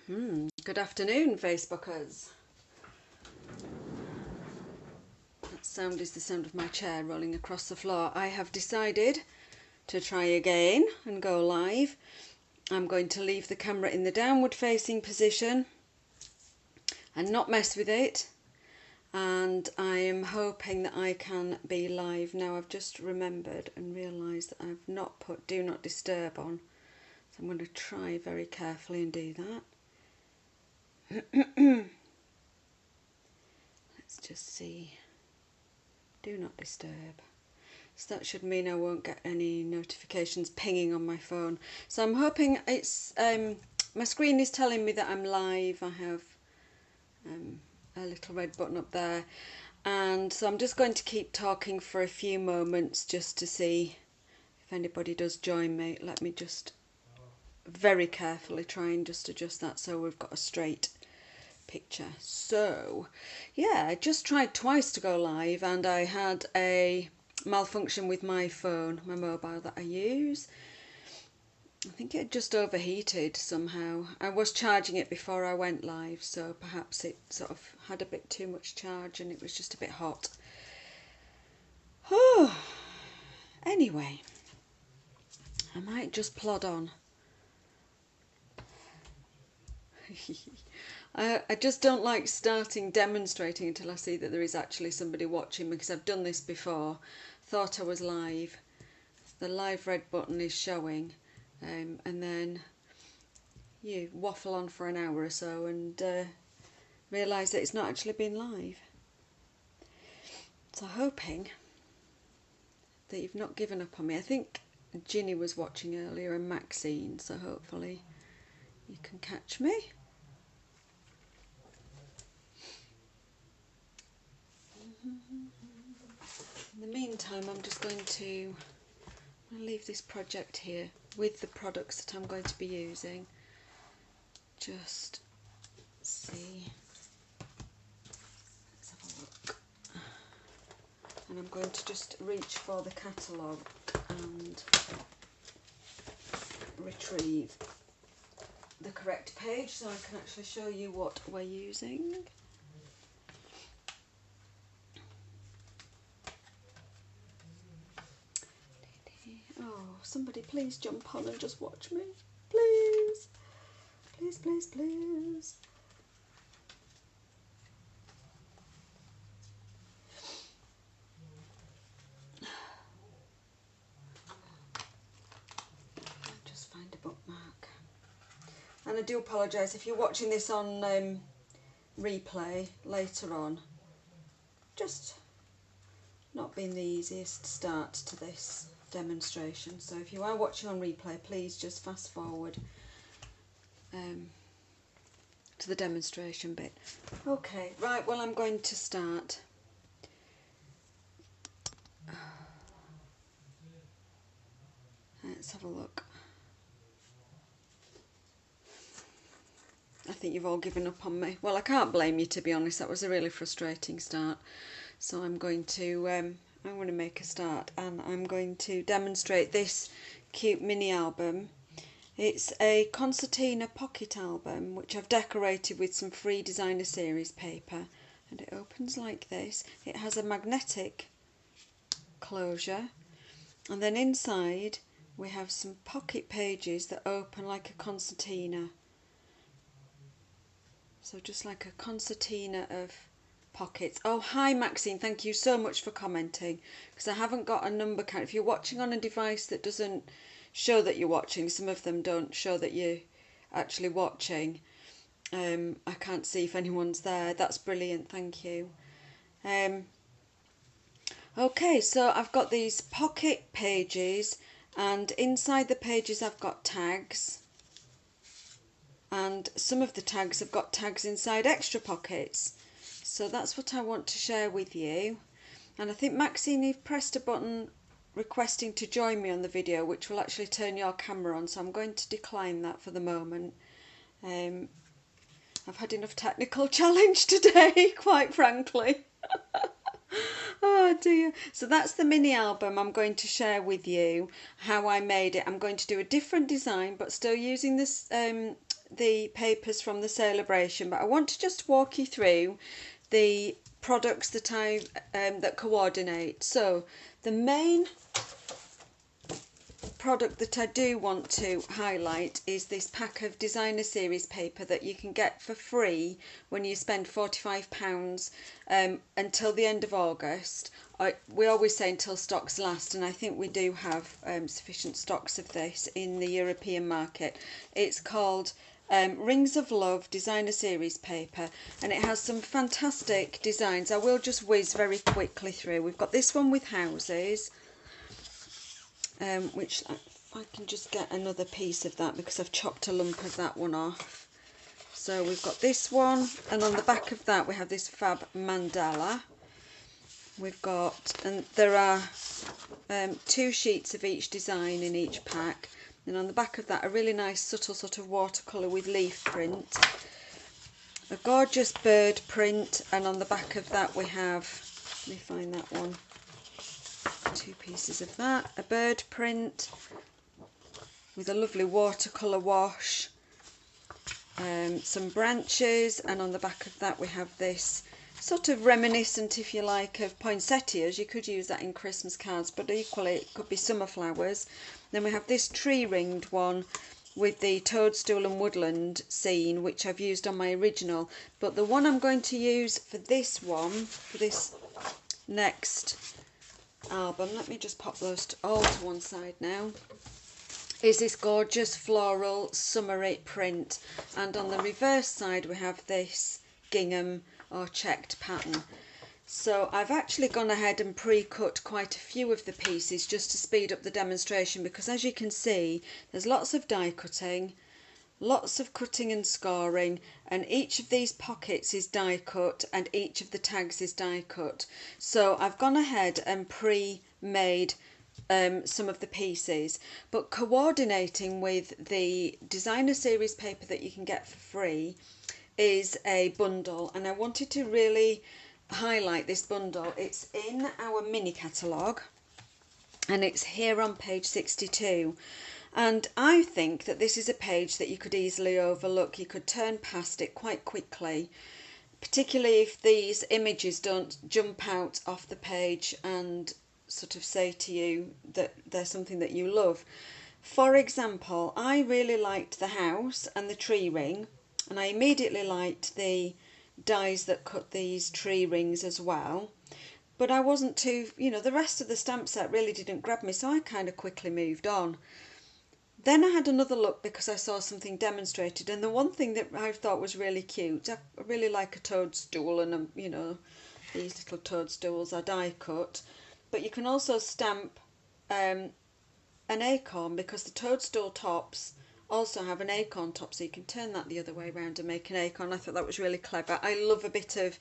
Good afternoon, Facebookers. That sound is the sound of my chair rolling across the floor. I have decided to try again and go live. I'm going to leave the camera in the downward facing position and not mess with it. And I am hoping that I can be live. Now I've just remembered and realised that I've not put Do Not Disturb on. So I'm going to try very carefully and do that. Let's just see. Do not disturb. So that should mean I won't get any notifications pinging on my phone. So I'm hoping it's my screen is telling me that I'm live. I have a little red button up there, and so I'm just going to keep talking for a few moments just to see if anybody does join me. Let me just very carefully try and just adjust that so we've got a straight picture. So yeah, I just tried twice to go live and I had a malfunction with my phone, my mobile that I use. I think it just overheated somehow. I was charging it before I went live, so perhaps it sort of had a bit too much charge and it was just a bit hot. Oh, anyway, I might just plod on. I just don't like starting demonstrating until I see that there is actually somebody watching, because I've done this before. Thought I was live. The live red button is showing, and then you waffle on for an hour or so and realise that it's not actually been live. So hoping that you've not given up on me. I think Ginny was watching earlier and Maxine, so hopefully you can catch me. In the meantime, I'm just going to leave this project here with the products that I'm going to be using. Just see. Let's have a look. And I'm going to just reach for the catalogue and retrieve the correct page so I can actually show you what we're using. Oh, somebody please jump on and just watch me. Please. Please, please, please. Just find a bookmark. And I do apologise if you're watching this on replay later on. Just not been the easiest start to this demonstration, so if you are watching on replay, please just fast forward to the demonstration bit. Okay, right, well, I'm going to start. Let's have a look. I think you've all given up on me. Well, I can't blame you, to be honest. That was a really frustrating start. So I'm going to make a start, and I'm going to demonstrate this cute mini album. It's a concertina pocket album which I've decorated with some free designer series paper, and it opens like this. It has a magnetic closure, and then inside we have some pocket pages that open like a concertina. So just like a concertina of pockets. Oh, hi Maxine, thank you so much for commenting, because I haven't got a number count. If you're watching on a device that doesn't show that you're watching, some of them don't show that you're actually watching. I can't see if anyone's there. That's brilliant, thank you. Okay, so I've got these pocket pages, and inside the pages I've got tags, and some of the tags have got tags inside extra pockets. So that's what I want to share with you. And I think Maxine, you've pressed a button requesting to join me on the video, which will actually turn your camera on, so I'm going to decline that for the moment. I've had enough technical challenge today, quite frankly. Oh dear. So that's the mini album I'm going to share with you, how I made it. I'm going to do a different design, but still using this the papers from the celebration, but I want to just walk you through the products that that coordinate. So the main product that I do want to highlight is this pack of designer series paper that you can get for free when you spend £45 until the end of August. We always say until stocks last, and I think we do have sufficient stocks of this in the European market. It's called Rings of Love designer series paper, and it has some fantastic designs. I will just whiz very quickly through. We've got this one with houses, which I can just get another piece of that because I've chopped a lump of that one off. So we've got this one, and on the back of that we have this fab mandala. We've got, and there are 2 sheets of each design in each pack, and on the back of that a really nice subtle sort of watercolour with leaf print, a gorgeous bird print, and on the back of that we have, let me find that one, 2 pieces of that, a bird print with a lovely watercolour wash, some branches, and on the back of that we have this sort of reminiscent, if you like, of poinsettias. You could use that in Christmas cards, but equally it could be summer flowers. Then we have this tree ringed one with the toadstool and woodland scene, which I've used on my original, but the one I'm going to use for this one, for this next album, let me just pop those all to one side now, is this gorgeous floral summery print, and on the reverse side we have this gingham or checked pattern. So I've actually gone ahead and pre-cut quite a few of the pieces just to speed up the demonstration, because as you can see there's lots of die cutting, lots of cutting and scoring, and each of these pockets is die cut and each of the tags is die cut. So I've gone ahead and pre-made some of the pieces, but coordinating with the designer series paper that you can get for free is a bundle, and I wanted to really highlight this bundle. It's in our mini catalogue and it's here on page 62, and I think that this is a page that you could easily overlook. You could turn past it quite quickly, particularly if these images don't jump out off the page and sort of say to you that they're something that you love. For example, I really liked the house and the tree ring, and I immediately liked the dies that cut these tree rings as well, but I wasn't too, the rest of the stamp set really didn't grab me, so I kind of quickly moved on. Then I had another look because I saw something demonstrated, and the one thing that I thought was really cute, I really like a toadstool, and these little toadstools are die cut, but you can also stamp an acorn, because the toadstool tops also have an acorn top, so you can turn that the other way around and make an acorn. I thought that was really clever. I love a bit of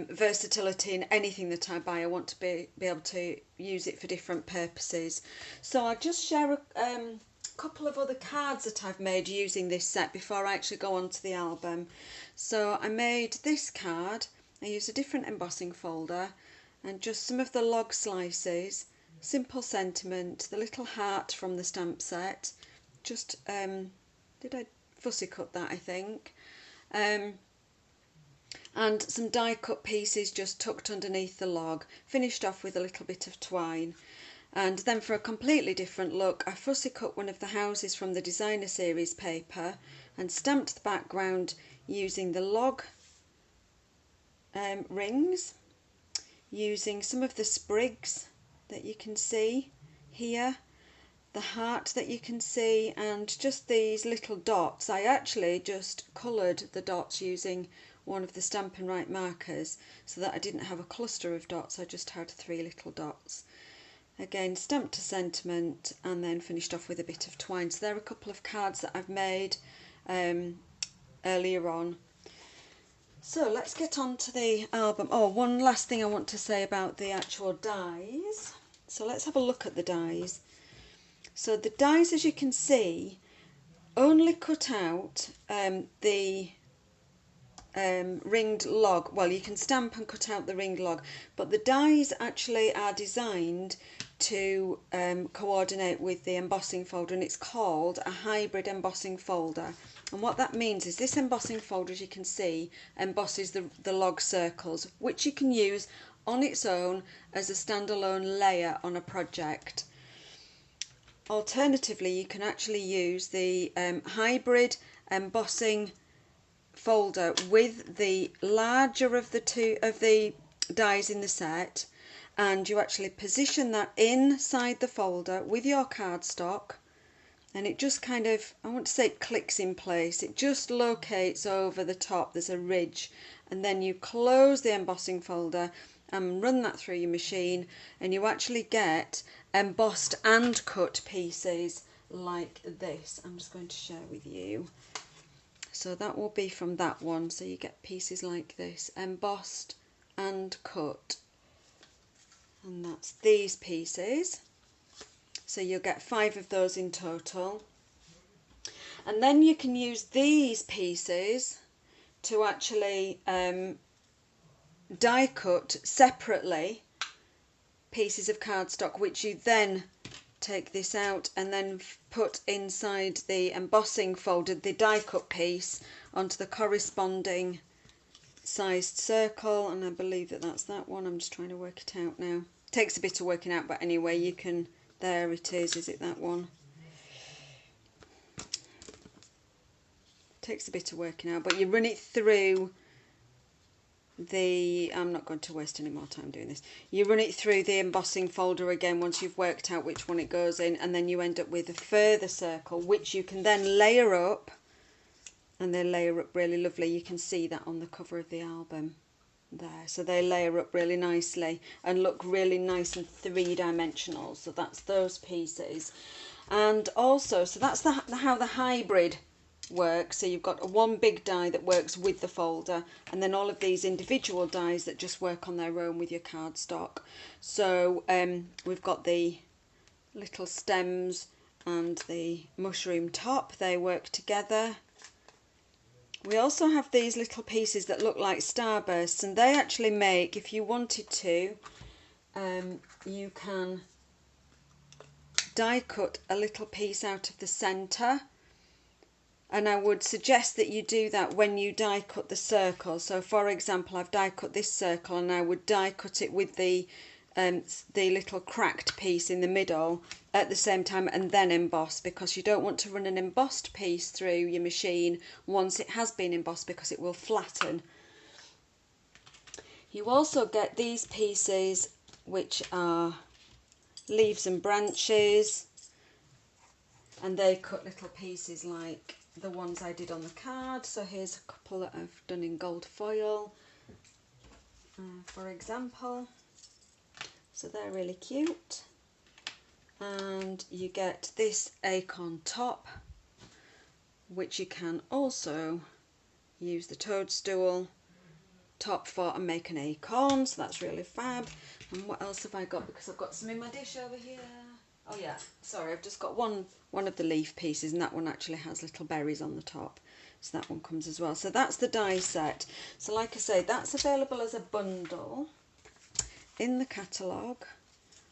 versatility in anything that I buy. I want to be able to use it for different purposes. So I'll just share a couple of other cards that I've made using this set before I actually go on to the album. So I made this card. I used a different embossing folder and just some of the log slices, simple sentiment, the little heart from the stamp set. Just did I fussy cut that, I think, and some die cut pieces just tucked underneath the log, finished off with a little bit of twine. And then for a completely different look, I fussy cut one of the houses from the designer series paper and stamped the background using the log rings, using some of the sprigs that you can see here, the heart that you can see, and just these little dots. I actually just coloured the dots using one of the Stampin' Right markers so that I didn't have a cluster of dots, I just had 3 little dots. Again, stamped to sentiment and then finished off with a bit of twine. So there are a couple of cards that I've made earlier on. So let's get on to the album. Oh, one last thing I want to say about the actual dies. So let's have a look at the dies. So the dies, as you can see, only cut out the ringed log. Well, you can stamp and cut out the ringed log, but the dies actually are designed to coordinate with the embossing folder, and it's called a hybrid embossing folder. And what that means is this embossing folder, as you can see, embosses the log circles, which you can use on its own as a standalone layer on a project. Alternatively, you can actually use the hybrid embossing folder with the larger of the dies in the set, and you actually position that inside the folder with your cardstock, and it just kind of, I want to say it clicks in place, it just locates over the top, there's a ridge, and then you close the embossing folder and run that through your machine, and you actually get embossed and cut pieces like this. I'm just going to share with you. So that will be from that one, so you get pieces like this, embossed and cut. And that's these pieces. So you'll get 5 of those in total. And then you can use these pieces to actually die cut separately pieces of cardstock, which you then take this out and then put inside the embossing folder, the die cut piece, onto the corresponding sized circle, and I believe that that's that one. I'm just trying to work it out now. It takes a bit of working out, but anyway, you can, there it is it that one? Takes a bit of working out, but you run it through the, I'm not going to waste any more time doing this. You run it through the embossing folder again once you've worked out which one it goes in, and then you end up with a further circle which you can then layer up, and they layer up really lovely. You can see that on the cover of the album there. So they layer up really nicely and look really nice and three-dimensional. So that's those pieces. And also, so that's how the hybrid works. So you've got one big die that works with the folder, and then all of these individual dies that just work on their own with your cardstock. So we've got the little stems and the mushroom top, they work together. We also have these little pieces that look like starbursts, and they actually make, if you wanted to, you can die cut a little piece out of the centre, and I would suggest that you do that when you die cut the circle. So for example, I've die cut this circle, and I would die cut it with the little cracked piece in the middle at the same time, and then emboss, because you don't want to run an embossed piece through your machine once it has been embossed, because it will flatten. You also get these pieces which are leaves and branches, and they cut little pieces like the ones I did on the card. So here's a couple that I've done in gold foil, for example. So they're really cute. And you get this acorn top, which you can also use the toadstool top for and make an acorn. So that's really fab. And what else have I got? Because I've got some in my dish over here. Oh yeah, sorry, I've just got one of the leaf pieces, and that one actually has little berries on the top. So that one comes as well. So that's the die set. So like I say, that's available as a bundle in the catalogue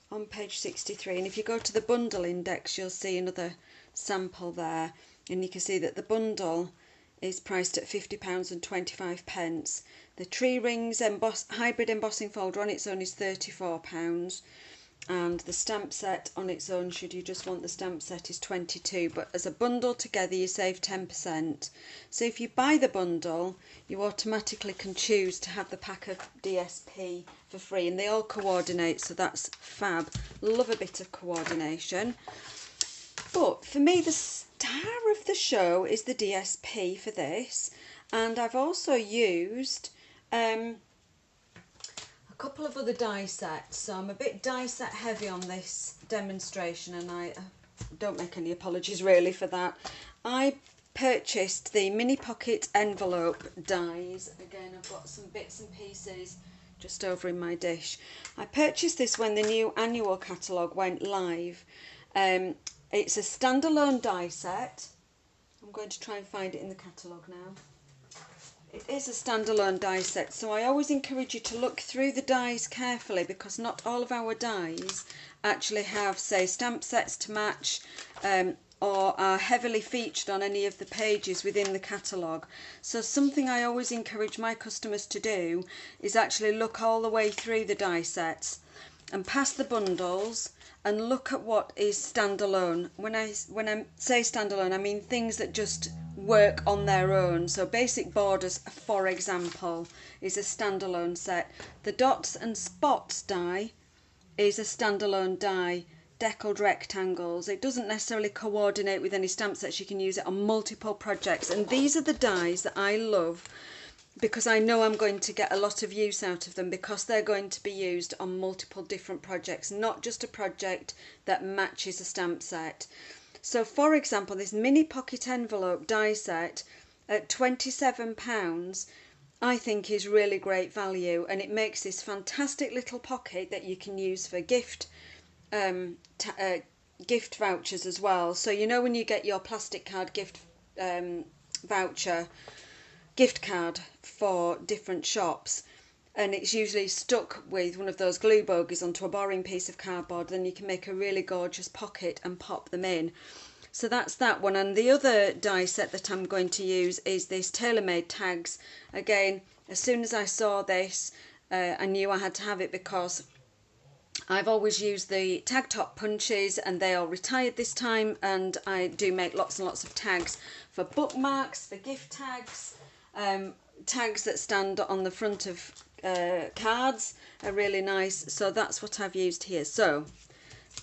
on page 63, and if you go to the bundle index, you'll see another sample there, and you can see that the bundle is priced at £50.25. The tree rings hybrid embossing folder on its own is £34, and the stamp set on its own, should you just want the stamp set, is £22, but as a bundle together you save 10%. So if you buy the bundle, you automatically can choose to have the pack of DSP for free, and they all coordinate, so that's fab. Love a bit of coordination. But for me, the star of the show is the DSP for this, and I've also used a couple of other die sets. So I'm a bit die set heavy on this demonstration, and I don't make any apologies really for that. I purchased the mini pocket envelope dies. Again, I've got some bits and pieces just over in my dish. I purchased this when the new annual catalogue went live. It's a standalone die set. I'm going to try and find it in the catalogue now. It is a standalone die set, so I always encourage you to look through the dies carefully, because not all of our dies actually have, say, stamp sets to match, or are heavily featured on any of the pages within the catalogue. So something I always encourage my customers to do is actually look all the way through the die sets and past the bundles and look at what is standalone. When I say standalone, I mean things that just work on their own. So basic borders, for example, is a standalone set. The dots and spots die is a standalone die. Deckled rectangles, it doesn't necessarily coordinate with any stamp sets. You can use it on multiple projects, and these are the dies that I love because I know I'm going to get a lot of use out of them, because they're going to be used on multiple different projects, not just a project that matches a stamp set. So for example, this mini pocket envelope die set at £27 I think is really great value, and it makes this fantastic little pocket that you can use for gift vouchers as well. So you know when you get your plastic card gift voucher gift card for different shops, and it's usually stuck with one of those glue bogies onto a boring piece of cardboard, then you can make a really gorgeous pocket and pop them in. So that's that one. And the other die set that I'm going to use is this Tailor Made Tags. Again, as soon as I saw this, I knew I had to have it, because I've always used the tag top punches and they are retired this time, and I do make lots and lots of tags for bookmarks, for gift tags, tags that stand on the front of cards are really nice. So that's what I've used here. So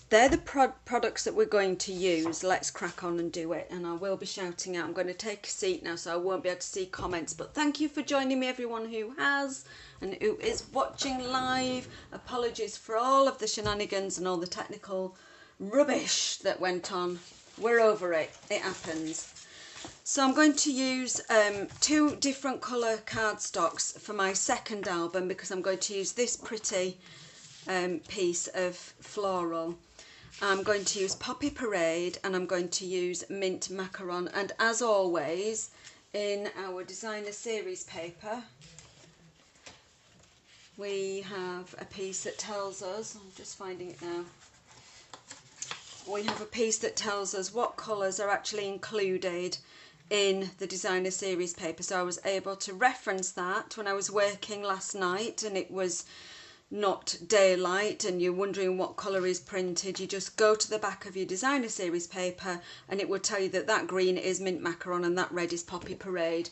they're the products that we're going to use. Let's crack on and do it. And I will be shouting out. I'm going to take a seat now, so I won't be able to see comments. But thank you for joining me, everyone who has and who is watching live. Apologies for all of the shenanigans and all the technical rubbish that went on. We're over it. It happens. So I'm going to use 2 different colour cardstocks for my second album, because I'm going to use this pretty piece of floral. I'm going to use Poppy Parade, and I'm going to use Mint Macaron. And as always, in our designer series paper, we have a piece that tells us, I'm just finding it now, we have a piece that tells us what colours are actually included in the designer series paper. So I was able to reference that when I was working last night and it was not daylight and you're wondering what colour is printed. You just go to the back of your designer series paper and it will tell you that that green is Mint Macaron and that red is Poppy Parade.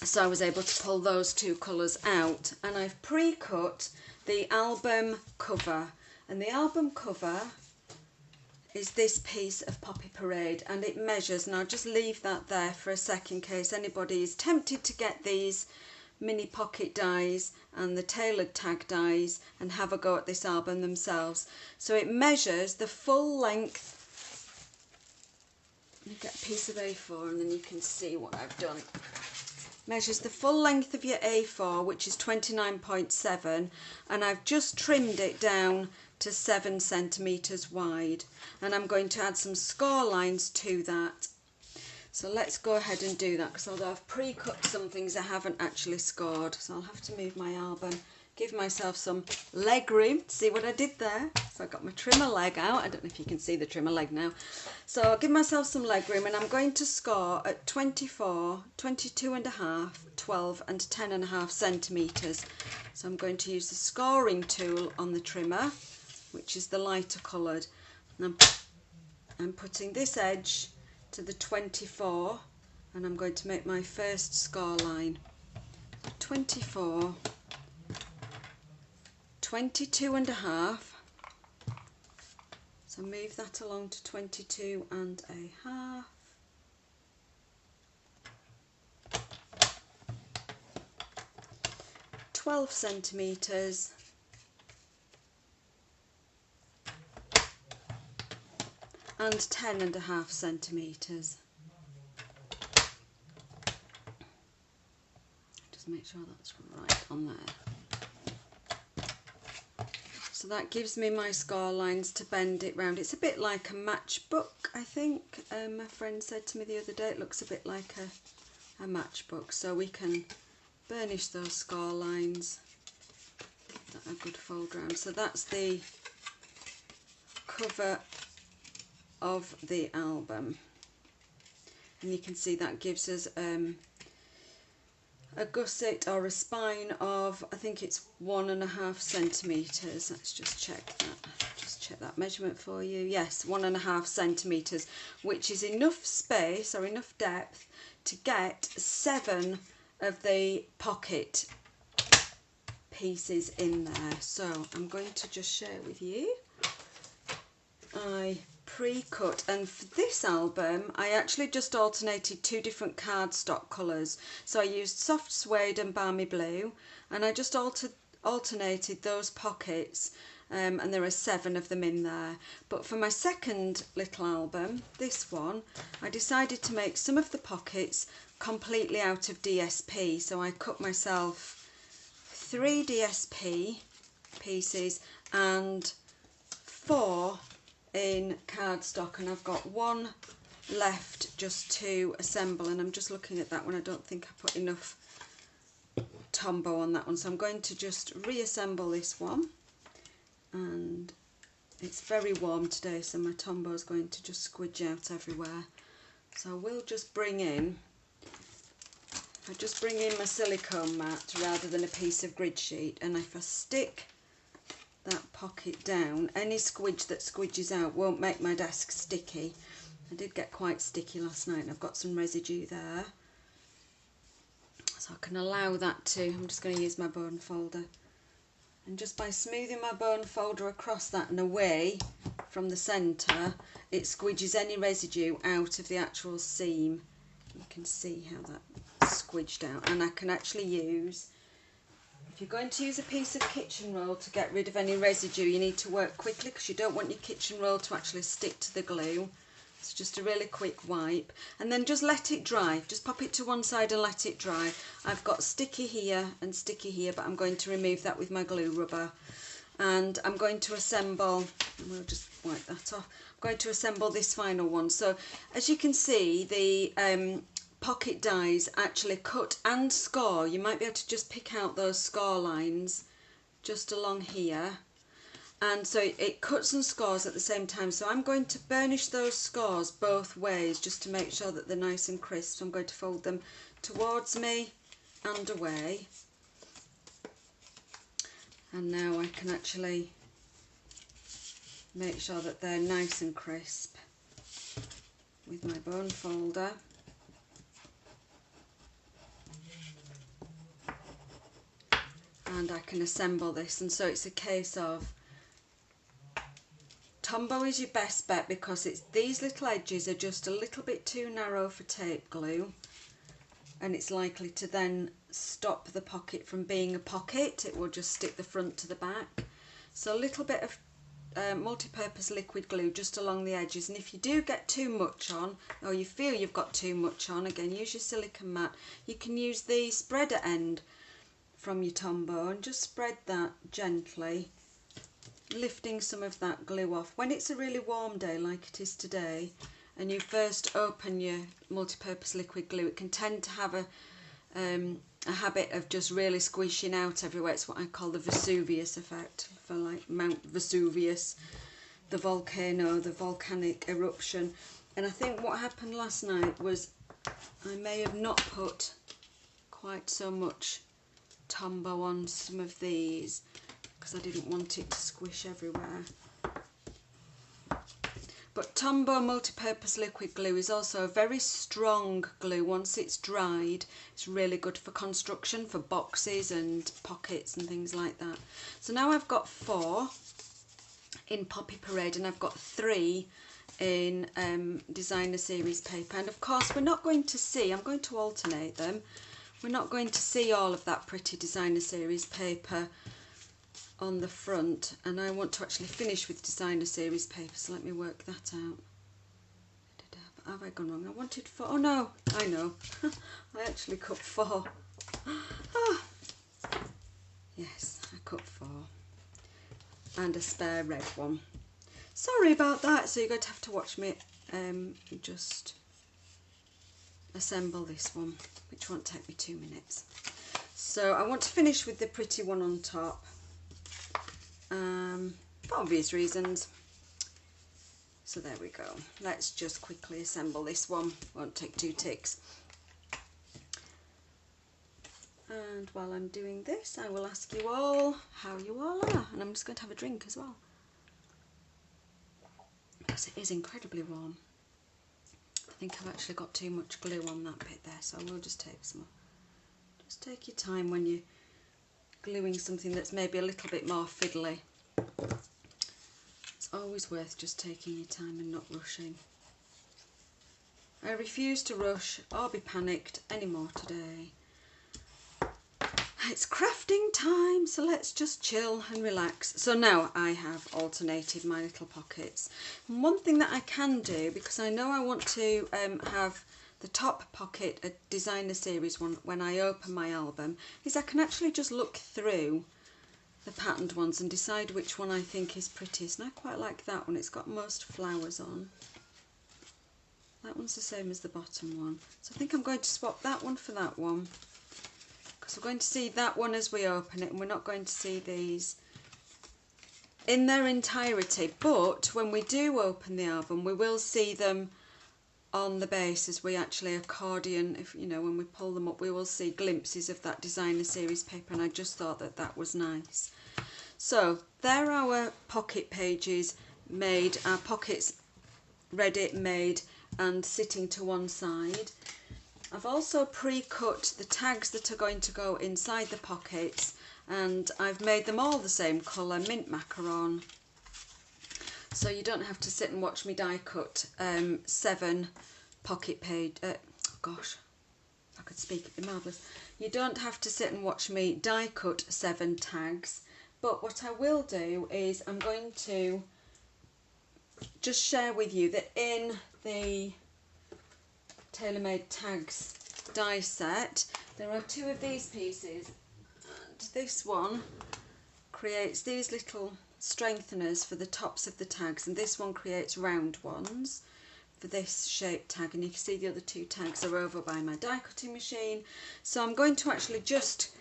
So I was able to pull those 2 colours out, and I've pre-cut the album cover, and the album cover is this piece of Poppy Parade, and it measures, and I'll just leave that there for a second in case anybody is tempted to get these mini pocket dies and the tailored tag dies and have a go at this album themselves. So it measures the full length. You get a piece of A4 and then you can see what I've done. Measures the full length of your A4, which is 29.7, and I've just trimmed it down to 7 centimetres wide, and I'm going to add some score lines to that. So let's go ahead and do that, because although I've pre-cut some things, I haven't actually scored. So I'll have to move my album, give myself some leg room. See what I did there? So I got my trimmer leg out. I don't know if you can see the trimmer leg now. So I'll give myself some leg room, and I'm going to score at 24, 22.5, 12 and 10.5 centimetres. So I'm going to use the scoring tool on the trimmer, which is the lighter coloured. And I'm putting this edge to the 24, and I'm going to make my first score line. 24, 22.5. So move that along to 22.5. £12 centimetres. And 10.5 centimetres. Just make sure that's right on there. So that gives me my score lines to bend it round. It's a bit like a matchbook, I think. My friend said to me the other day it looks a bit like a matchbook, so we can burnish those score lines that are good fold round. So that's the cover of the album, and you can see that gives us a gusset or a spine of, I think it's 1.5 centimetres. Let's just check that measurement for you. Yes, 1.5 centimetres, which is enough space or enough depth to get 7 of the pocket pieces in there. So I'm going to just share with you. I pre-cut, and for this album I actually just alternated 2 different cardstock colours. So I used soft suede and balmy blue, and I just alternated those pockets, and there are 7 of them in there. But for my second little album, this one, I decided to make some of the pockets completely out of DSP. So I cut myself 3 DSP pieces and 4 in cardstock, and I've got 1 left just to assemble, and I'm just looking at that one. I don't think I put enough Tombow on that one, so I'm going to just reassemble this one. And it's very warm today, so my Tombow is going to just squidge out everywhere. So we'll just bring in, I just bring in my silicone mat rather than a piece of grid sheet, and if I stick that pocket down, any squidge that squidges out won't make my desk sticky. I did get quite sticky last night, and I've got some residue there, so I can allow that to, I'm just going to use my bone folder, and just by smoothing my bone folder across that and away from the centre, it squidges any residue out of the actual seam. You can see how that squidged out, and I can actually use, if you're going to use a piece of kitchen roll to get rid of any residue, you need to work quickly because you don't want your kitchen roll to actually stick to the glue. It's just a really quick wipe, and then just let it dry. Just pop it to one side and let it dry. I've got sticky here and sticky here, but I'm going to remove that with my glue rubber. And I'm going to assemble, and we'll just wipe that off. I'm going to assemble this final one. So as you can see, the pocket dies actually cut and score. You might be able to just pick out those score lines just along here, and so it cuts and scores at the same time. So I'm going to burnish those scores both ways just to make sure that they're nice and crisp. So I'm going to fold them towards me and away, and now I can actually make sure that they're nice and crisp with my bone folder. And I can assemble this, and so it's a case of Tombow is your best bet because it's, these little edges are just a little bit too narrow for tape glue, and it's likely to then stop the pocket from being a pocket. It will just stick the front to the back. So a little bit of multi-purpose liquid glue just along the edges, and if you do get too much on, or you feel you've got too much on, again use your silicone mat. You can use the spreader end from your Tombow and just spread that gently, lifting some of that glue off. When it's a really warm day like it is today, and you first open your multi-purpose liquid glue, it can tend to have a habit of just really squishing out everywhere. It's what I call the Vesuvius effect, for like Mount Vesuvius, the volcano, the volcanic eruption. And I think what happened last night was I may have not put quite so much Tombow on some of these because I didn't want it to squish everywhere. But Tombow multi-purpose liquid glue is also a very strong glue. Once it's dried, it's really good for construction, for boxes and pockets and things like that. So now I've got 4 in Poppy Parade, and I've got 3 in Designer Series paper. And of course we're not going to see, I'm going to alternate them, we're not going to see all of that pretty Designer Series paper on the front, and I want to actually finish with Designer Series paper, so let me work that out. Have I gone wrong? I wanted 4. Oh no, I know. I actually cut 4. Ah. Yes, I cut 4. And a spare red one. Sorry about that, so you're going to have to watch me just assemble this one, which won't take me 2 minutes. So I want to finish with the pretty one on top, for obvious reasons. So there we go. Let's just quickly assemble this one. Won't take 2 ticks. And while I'm doing this, I will ask you all how you all are. And I'm just going to have a drink as well, because it is incredibly warm. I think I've actually got too much glue on that bit there, so I will just take some more. Just take your time when you're gluing something that's maybe a little bit more fiddly. It's always worth just taking your time and not rushing. I refuse to rush or be panicked anymore today. It's crafting time, so let's just chill and relax. So now I have alternated my little pockets. And one thing that I can do, because I know I want to have the top pocket a designer series one when I open my album, is I can actually just look through the patterned ones and decide which one I think is prettiest. And I quite like that one. It's got most flowers on. That one's the same as the bottom one. So I think I'm going to swap that one for that one, because we're going to see that one as we open it, and we're not going to see these in their entirety. But when we do open the album, we will see them on the base as we actually accordion. If you know, when we pull them up, we will see glimpses of that designer series paper, and I just thought that that was nice. So there are our pocket pages made, our pockets ready, made and sitting to one side. I've also pre-cut the tags that are going to go inside the pockets, and I've made them all the same colour, mint macaron, so you don't have to sit and watch me die cut 7 pocket page, gosh, if I could speak, it'd be marvellous. You don't have to sit and watch me die cut 7 tags, but what I will do is I'm going to just share with you that in the Tailor Made Tags die set there are 2 of these pieces, and this one creates these little strengtheners for the tops of the tags, and this one creates round ones for this shaped tag, and you can see the other 2 tags are over by my die cutting machine. So I'm going to actually just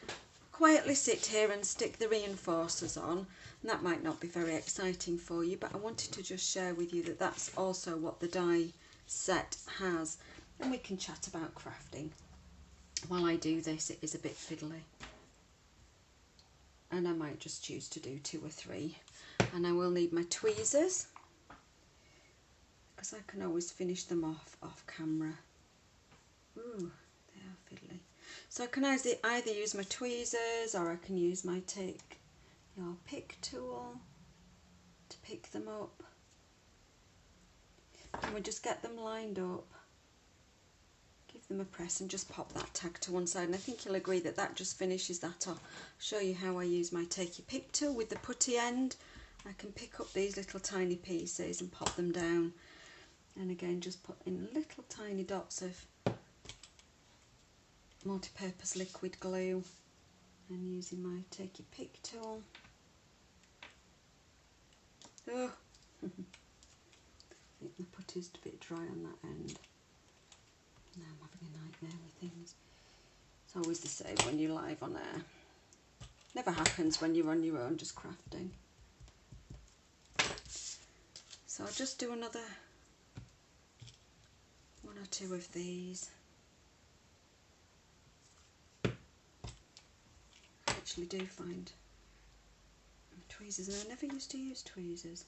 quietly sit here and stick the reinforcers on, and that might not be very exciting for you, but I wanted to just share with you that that's also what the die set has. And we can chat about crafting. While I do this, it is a bit fiddly, and I might just choose to do 2 or 3, and I will need my tweezers, because I can always finish them off camera. Ooh, they are fiddly. So I can either use my tweezers, or I can use my take your pick tool to pick them up, and we just get them lined up. Give them a press and just pop that tag to one side, and I think you'll agree that that just finishes that off. I'll show you how I use my take your pick tool with the putty end. I can pick up these little tiny pieces and pop them down, and again just put in little tiny dots of multi-purpose liquid glue, and using my take your pick tool. Oh, I think the putty's a bit dry on that end. Now I'm having a nightmare with things. It's always the same when you're live on air. Never happens when you're on your own just crafting. So I'll just do another 1 or 2 of these. I actually do find tweezers, and I never used to use tweezers.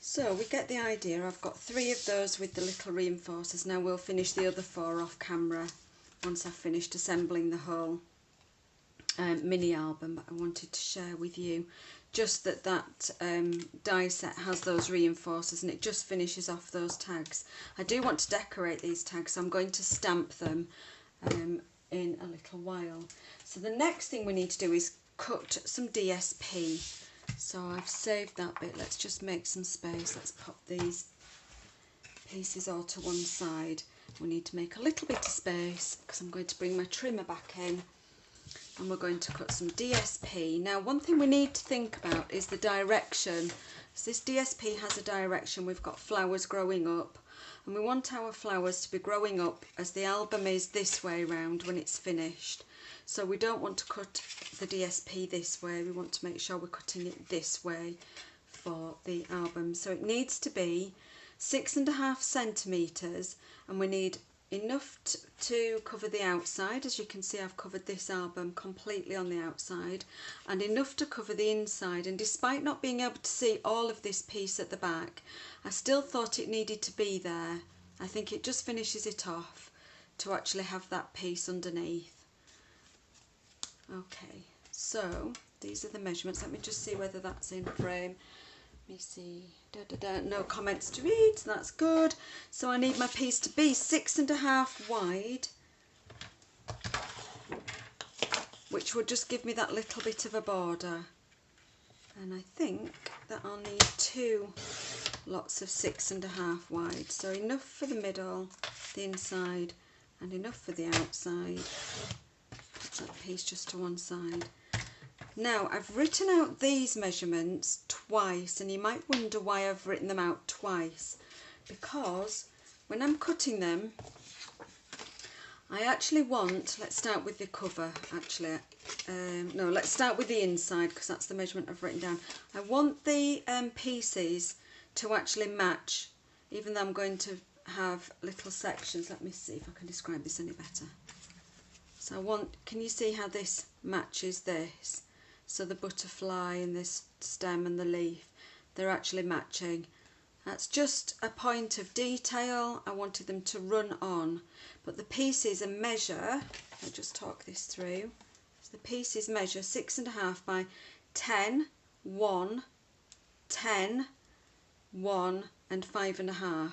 So we get the idea. I've got 3 of those with the little reinforcers. Now we'll finish the other 4 off camera once I've finished assembling the whole mini album. But I wanted to share with you just that die set has those reinforcers, and it just finishes off those tags. I do want to decorate these tags, so I'm going to stamp them in a little while. So the next thing we need to do is cut some DSP. So I've saved that bit. Let's just make some space. Let's pop these pieces all to one side. We need to make a little bit of space because I'm going to bring my trimmer back in and we're going to cut some DSP. Now, one thing we need to think about is the direction. So this DSP has a direction. We've got flowers growing up, and we want our flowers to be growing up as the album is this way round when it's finished. So we don't want to cut the DSP this way. We want to make sure we're cutting it this way for the album. So it needs to be 6.5 centimetres, and we need enough to cover the outside. As you can see, I've covered this album completely on the outside, and enough to cover the inside. And despite not being able to see all of this piece at the back, I still thought it needed to be there. I think it just finishes it off to actually have that piece underneath. Okay, so these are the measurements. Let me just see whether that's in frame. Let me see. No comments to read, so that's good. So I need my piece to be 6.5 wide, which would just give me that little bit of a border. And I think that I'll need 2 lots of 6.5 wide. So enough for the middle, the inside, and enough for the outside. Put that piece just to one side. Now, I've written out these measurements twice, and you might wonder why I've written them out twice. Because when I'm cutting them, I actually want, let's start with the cover actually. No, let's start with the inside because that's the measurement I've written down. I want the pieces to actually match, even though I'm going to have little sections. Let me see if I can describe this any better. So I want, can you see how this matches this? So the butterfly and this stem and the leaf, they're actually matching. That's just a point of detail. I wanted them to run on. But the pieces and measure, I'll just talk this through. So the pieces measure 6.5 by 10, 1, 10, 1 and 5.5.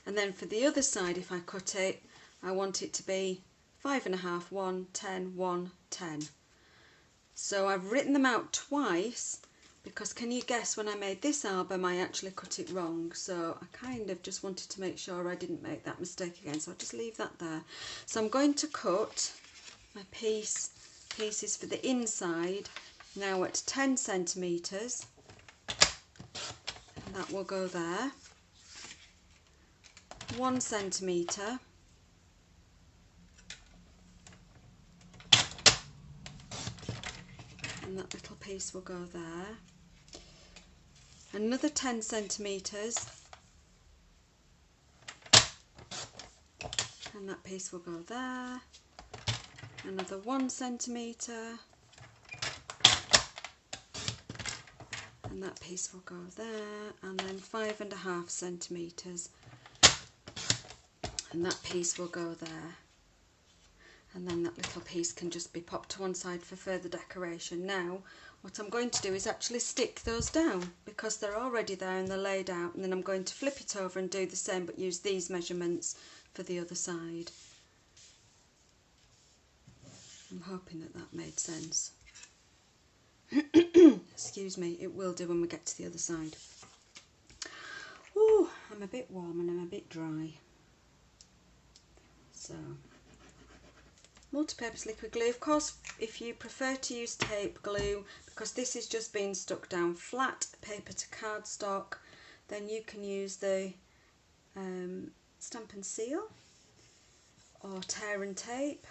And then for the other side, if I cut it, I want it to be 5.5, 1, 10, 1, 10. So I've written them out twice because can you guess, when I made this album I actually cut it wrong, so I kind of just wanted to make sure I didn't make that mistake again, so I'll just leave that there. So I'm going to cut my pieces for the inside now at 10 centimetres, and that will go there, 1 centimetre, and that little piece will go there, another 10 centimetres, and that piece will go there, another 1 centimetre, and that piece will go there, and then 5.5 centimetres, and that piece will go there. And then that little piece can just be popped to one side for further decoration. Now what I'm going to do is actually stick those down because they're already there and they're laid out, and then I'm going to flip it over and do the same but use these measurements for the other side. I'm hoping that that made sense. Excuse me, it will do when we get to the other side. Ooh, I'm a bit warm and I'm a bit dry. So multi-purpose liquid glue. Of course, if you prefer to use tape glue, because this is just being stuck down flat paper to cardstock, then you can use the Stamp and Seal or Tear and Tape.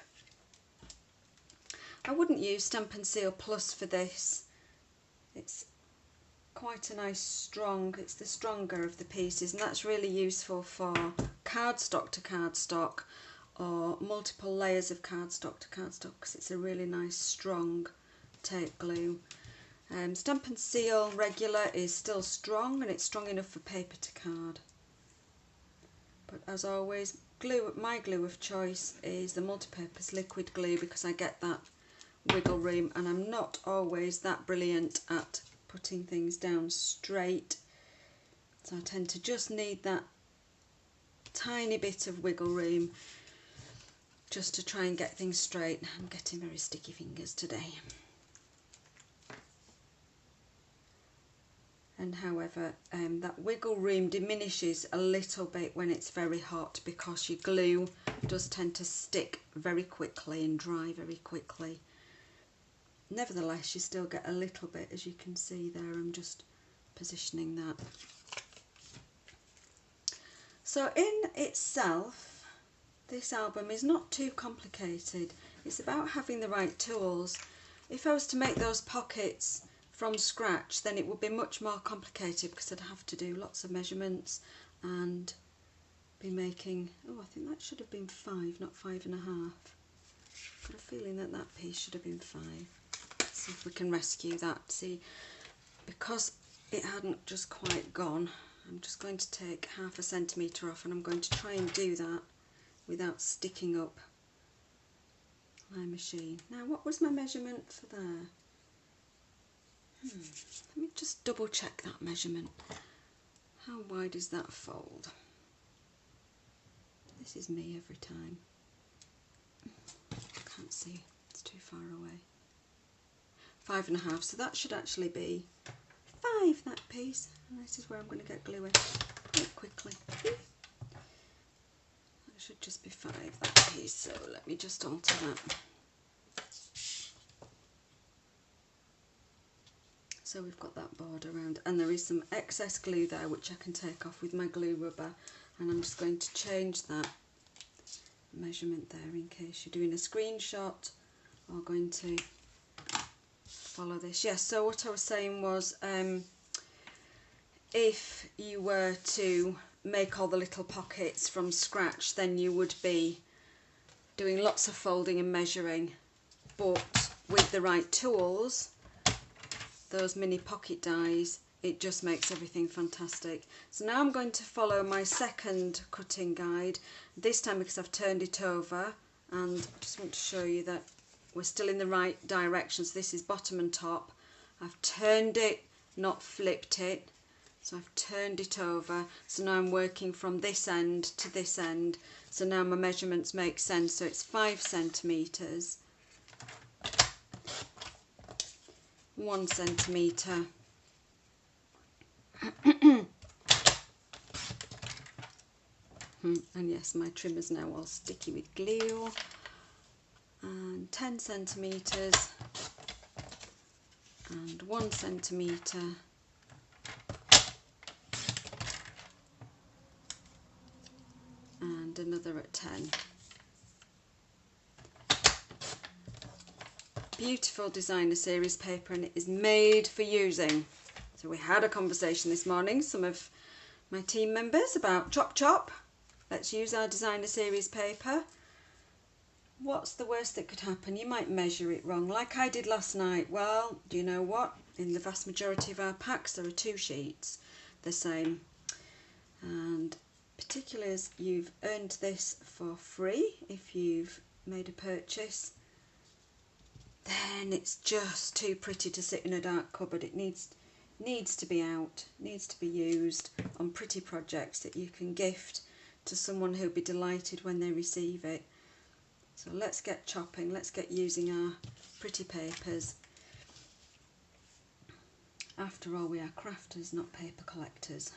I wouldn't use Stamp and Seal Plus for this. It's quite a nice strong, it's the stronger of the pieces, and that's really useful for cardstock to cardstock or multiple layers of cardstock to cardstock because it's a really nice strong tape glue. Stamp and Seal regular is still strong, and it's strong enough for paper to card. But as always, my glue of choice is the multi-purpose liquid glue because I get that wiggle room, and I'm not always that brilliant at putting things down straight, so I tend to just need that tiny bit of wiggle room just to try and get things straight. I'm getting very sticky fingers today. And however, that wiggle room diminishes a little bit when it's very hot because your glue does tend to stick very quickly and dry very quickly. nevertheless you still get a little bit, as you can see there. I'm just positioning that. So in itself, this album is not too complicated. It's about having the right tools. If I was to make those pockets from scratch, then it would be much more complicated, because I'd have to do lots of measurements and be making, oh, I think that should have been 5, not 5.5. Got a feeling that that piece should have been 5. Let's see if we can rescue that. See, because it hadn't just quite gone, I'm just going to take 0.5 centimetre off, and I'm going to try and do that without sticking up my machine. Now, what was my measurement for there? Let me just double check that measurement. How wide is that fold? This is me every time. Can't see, it's too far away. 5.5, so that should actually be 5, that piece. And this is where I'm going to get gluey quite quickly. That should just be 5, that piece, so let me just alter that. So we've got that border around, and there is some excess glue there which I can take off with my glue rubber, and I'm just going to change that measurement there in case you're doing a screenshot or going to follow this. Yes, so what I was saying was, if you were to make all the little pockets from scratch, then you would be doing lots of folding and measuring, but with the right tools, those mini pocket dies, it just makes everything fantastic. So now I'm going to follow my second cutting guide, this time because I've turned it over, and I just want to show you that we're still in the right direction. So this is bottom and top. I've turned it, not flipped it. So I've turned it over. So now I'm working from this end to this end. So now my measurements make sense. So it's 5 centimetres, 1 centimetre, and yes, my trimmer's now all sticky with glue, and 10 centimetres, and 1 centimetre, and another at 10. Beautiful designer series paper, and it is made for using. So we had a conversation this morning, some of my team members, about chop chop. Let's use our designer series paper. What's the worst that could happen? You might measure it wrong, like I did last night. Well, do you know what? In the vast majority of our packs there are 2 sheets the same, and particularly as you've earned this for free if you've made a purchase, then it's just too pretty to sit in a dark cupboard. It needs to be out, needs to be used on pretty projects that you can gift to someone who'll be delighted when they receive it. So let's get chopping, let's get using our pretty papers. After all, we are crafters, not paper collectors.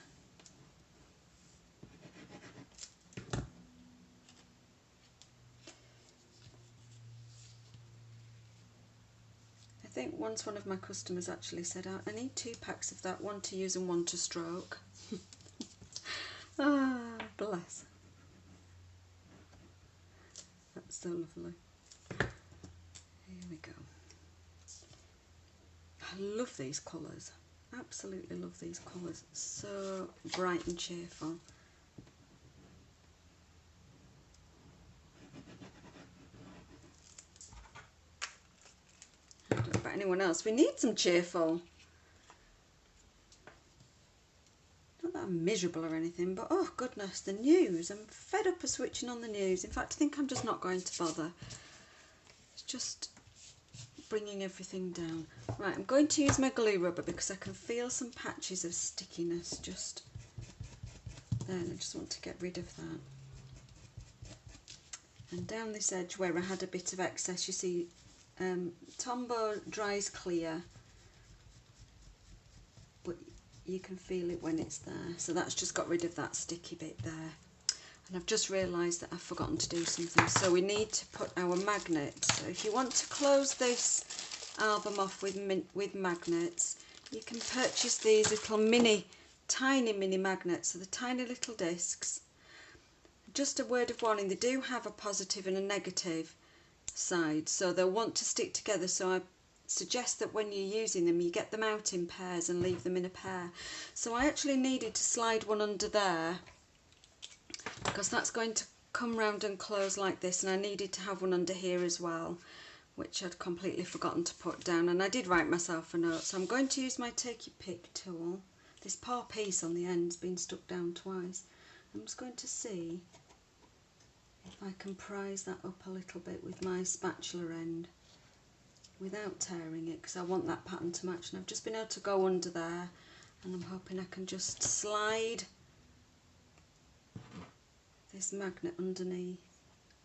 I think once one of my customers actually said, I need 2 packs of that, 1 to use and 1 to stroke. Ah, bless. That's so lovely. Here we go. I love these colours. Absolutely love these colours. So bright and cheerful. I don't know about anyone else. We need some cheerful. Not that I'm miserable or anything, but oh goodness, the news. I'm fed up of switching on the news. In fact, I think I'm just not going to bother. It's just bringing everything down. Right, I'm going to use my glue rubber because I can feel some patches of stickiness just there, and I just want to get rid of that. And down this edge where I had a bit of excess, you see, Tombow dries clear, but you can feel it when it's there. So that's just got rid of that sticky bit there. And I've just realised that I've forgotten to do something. So we need to put our magnet. So if you want to close this album off with magnets. You can purchase these little tiny mini magnets, so the tiny little discs. Just a word of warning, they do have a positive and a negative side, so they'll want to stick together, so I suggest that when you're using them you get them out in pairs and leave them in a pair. So I actually needed to slide one under there because that's going to come round and close like this, and I needed to have one under here as well, which I'd completely forgotten to put down, and I did write myself a note. So I'm going to use my take your pick tool. This poor piece on the end's been stuck down twice. I'm just going to see if I can prise that up a little bit with my spatula end without tearing it, because I want that pattern to match, and I've just been able to go under there, and I'm hoping I can just slide this magnet underneath.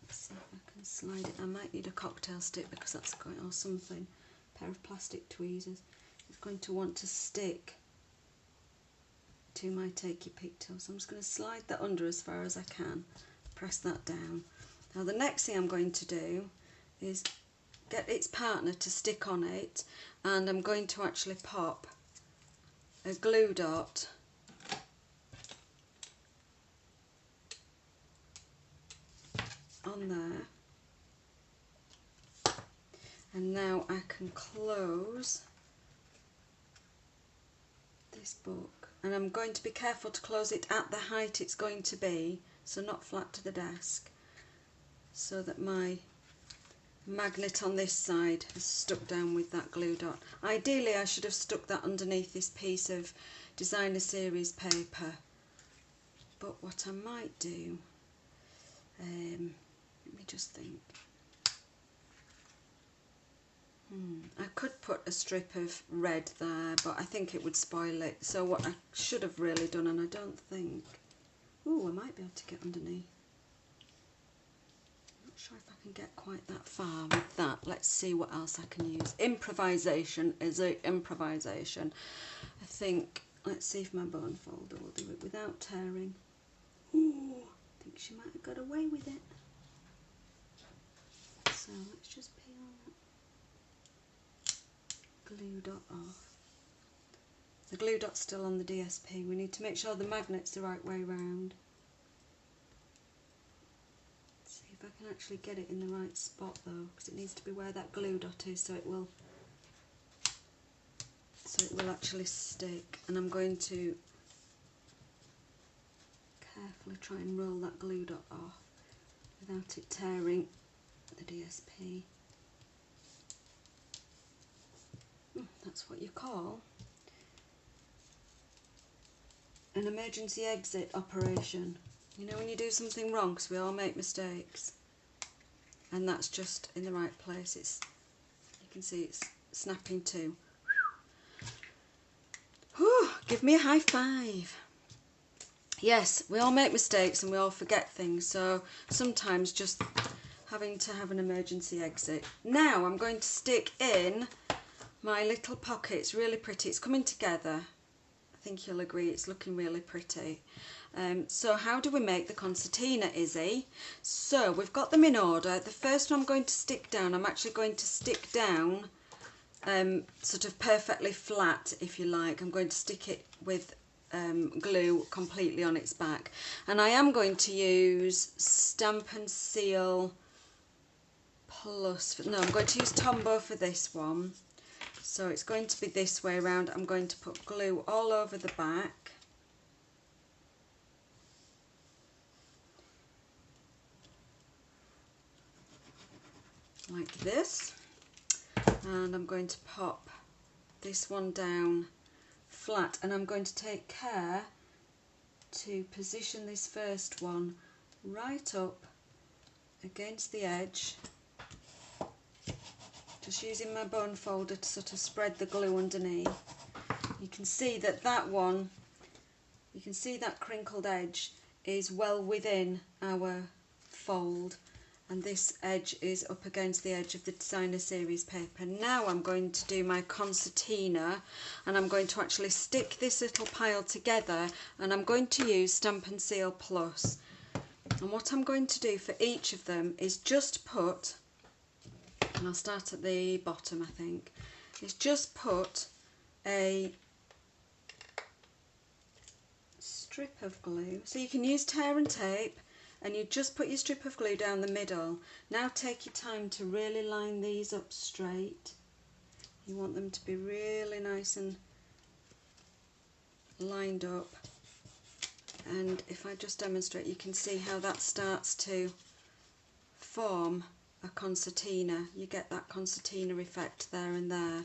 Let's see if I can slide it. I might need a cocktail stick because that's going, or something, a pair of plastic tweezers. It's going to want to stick to my take your pick tool, so I'm just going to slide that under as far as I can, press that down. Now the next thing I'm going to do is get its partner to stick on it, and I'm going to actually pop a glue dot on there, and now I can close this book, and I'm going to be careful to close it at the height it's going to be, so not flat to the desk, so that my magnet on this side is stuck down with that glue dot. Ideally I should have stuck that underneath this piece of designer series paper, but what I might do, let me just think, I could put a strip of red there, but I think it would spoil it, so what I should have really done, and I don't think, ooh, I might be able to get underneath. Not sure if I can get quite that far with that. Let's see what else I can use. Improvisation is improvisation. I think, let's see if my bone folder will do it without tearing. Ooh, I think she might have got away with it. So let's just peel that glue dot off. The glue dot's still on the DSP. We need to make sure the magnet's the right way round. If I can actually get it in the right spot though, because it needs to be where that glue dot is, so it will actually stick. And I'm going to carefully try and roll that glue dot off without it tearing the DSP. That's what you call an emergency exit operation. You know, when you do something wrong, because we all make mistakes, and that's just in the right place. You can see it's snapping too. Whew, give me a high five. Yes, we all make mistakes and we all forget things, so sometimes just having to have an emergency exit. Now I'm going to stick in my little pocket. It's really pretty. It's coming together. I think you'll agree it's looking really pretty. So how do we make the concertina, Izzy? So we've got them in order. The first one I'm going to stick down, I'm actually going to stick down sort of perfectly flat, if you like. I'm going to stick it with glue completely on its back. And I am going to use Stamp and Seal Plus. No, I'm going to use Tombow for this one. So it's going to be this way around. I'm going to put glue all over the back. Like this, and I'm going to pop this one down flat, and I'm going to take care to position this first one right up against the edge, just using my bone folder to sort of spread the glue underneath. You can see that that one, you can see that crinkled edge is well within our fold, and this edge is up against the edge of the designer series paper. Now I'm going to do my concertina, and I'm going to actually stick this little pile together, and I'm going to use Stamp and Seal Plus. And what I'm going to do for each of them is just put and I'll start at the bottom, I think, is just put a strip of glue. So you can use tear and tape, and you just put your strip of glue down the middle. Now take your time to really line these up straight. You want them to be really nice and lined up. And if I just demonstrate, you can see how that starts to form a concertina. You get that concertina effect there and there.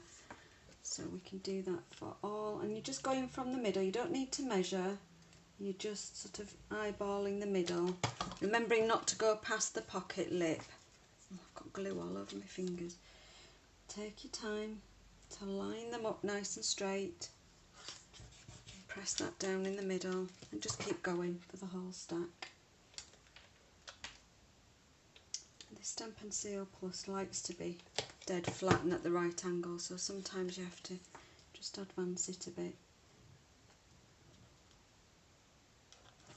So we can do that for all, and you're just going from the middle. You don't need to measure. You're just sort of eyeballing the middle, remembering not to go past the pocket lip. Oh, I've got glue all over my fingers. Take your time to line them up nice and straight. Press that down in the middle and just keep going for the whole stack. This Stampin' Seal Plus likes to be dead flat and at the right angle, so sometimes you have to just advance it a bit.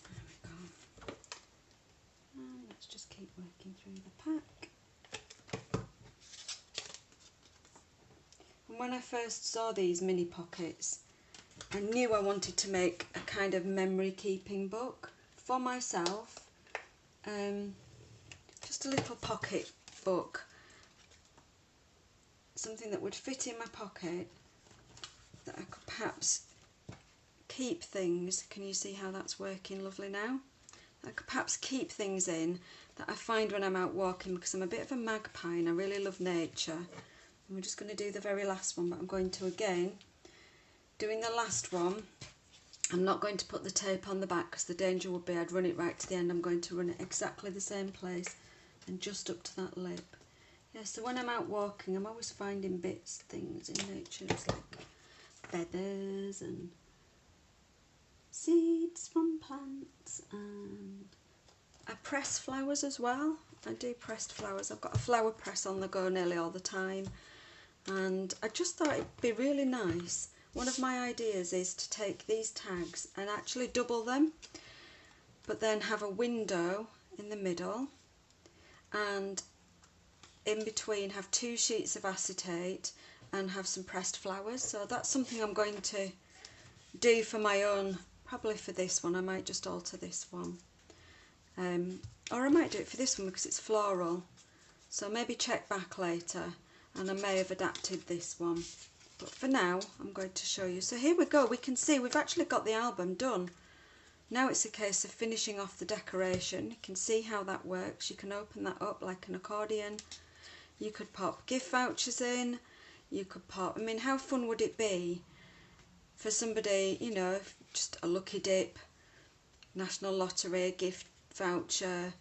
There we go. And let's just keep working through the pack. And when I first saw these mini pockets, I knew I wanted to make a kind of memory keeping book for myself. Just a little pocket book, something that would fit in my pocket, that I could perhaps keep things. Can you see how that's working lovely now? I could perhaps keep things in that I find when I'm out walking, because I'm a bit of a magpie and I really love nature. And we're just going to do the very last one, but I'm going to, again, doing the last one, I'm not going to put the tape on the back because the danger would be I'd run it right to the end. I'm going to run it exactly the same place and just up to that lip. Yeah, so when I'm out walking, I'm always finding bits, things in nature, it's like feathers and seeds from plants, and I press flowers as well. I do pressed flowers. I've got a flower press on the go nearly all the time, and I just thought it'd be really nice. One of my ideas is to take these tags and actually double them, but then have a window in the middle, and in between have 2 sheets of acetate and have some pressed flowers. So that's something I'm going to do for my own, probably for this one. I might just alter this one, or I might do it for this one because it's floral, so maybe check back later and I may have adapted this one. But for now, I'm going to show you. So here we go. We can see we've actually got the album done. Now it's a case of finishing off the decoration. You can see how that works. You can open that up like an accordion. You could pop gift vouchers in. You could pop, I mean, how fun would it be for somebody, you know, just a lucky dip, national lottery, gift voucher,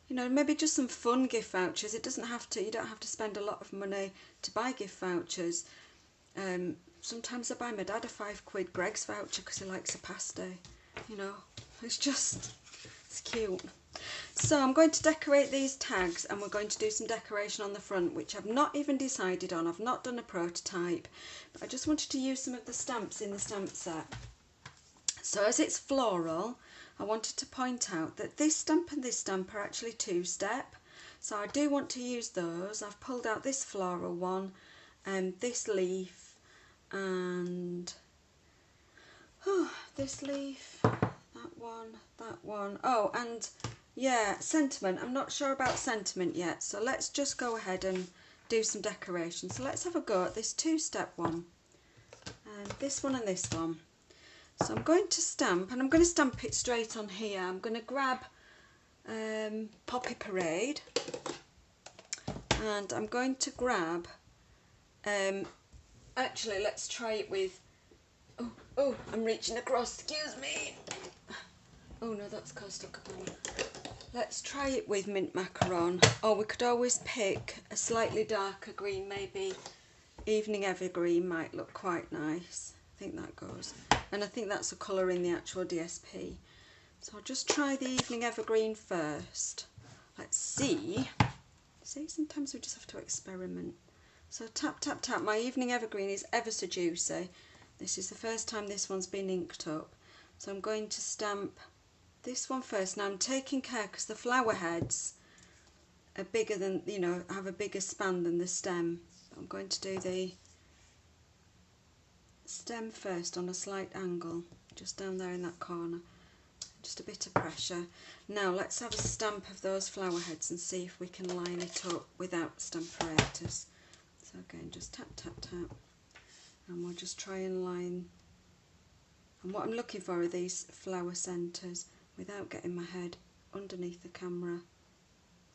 you know, maybe just some fun gift vouchers. It doesn't have to, you don't have to spend a lot of money to buy gift vouchers. Sometimes I buy my dad a £5 Greggs voucher because he likes a pasty, you know, it's cute. So I'm going to decorate these tags, and we're going to do some decoration on the front, which I've not even decided on. I've not done a prototype, but I just wanted to use some of the stamps in the stamp set. So as it's floral, I wanted to point out that this stamp and this stamp are actually 2-step. So I do want to use those. I've pulled out this floral one, and this leaf, and this leaf, that one. Oh, and yeah, sentiment. I'm not sure about sentiment yet, so let's just go ahead and do some decoration. So let's have a go at this 2-step one, and this one and this one. So I'm going to stamp, and I'm going to stamp it straight on here. I'm going to grab Poppy Parade, and I'm going to grab, actually let's try it with, oh, I'm reaching across, excuse me. Oh no, that's Costa Cabana. Let's try it with mint macaron, or we could always pick a slightly darker green, maybe Evening Evergreen might look quite nice. I think that goes, and I think that's a colour in the actual DSP. So I'll just try the Evening Evergreen first. Let's see. See, sometimes we just have to experiment. So tap, tap, tap. My Evening Evergreen is ever so juicy. This is the first time this one's been inked up. So I'm going to stamp this one first. Now I'm taking care because the flower heads, a bigger than, you know, have a bigger span than the stem. I'm going to do the stem first on a slight angle, just down there in that corner. Just a bit of pressure. Now let's have a stamp of those flower heads and see if we can line it up without stamparatus. So again, just tap, tap, tap, and we'll just try and line. And what I'm looking for are these flower centres without getting my head underneath the camera,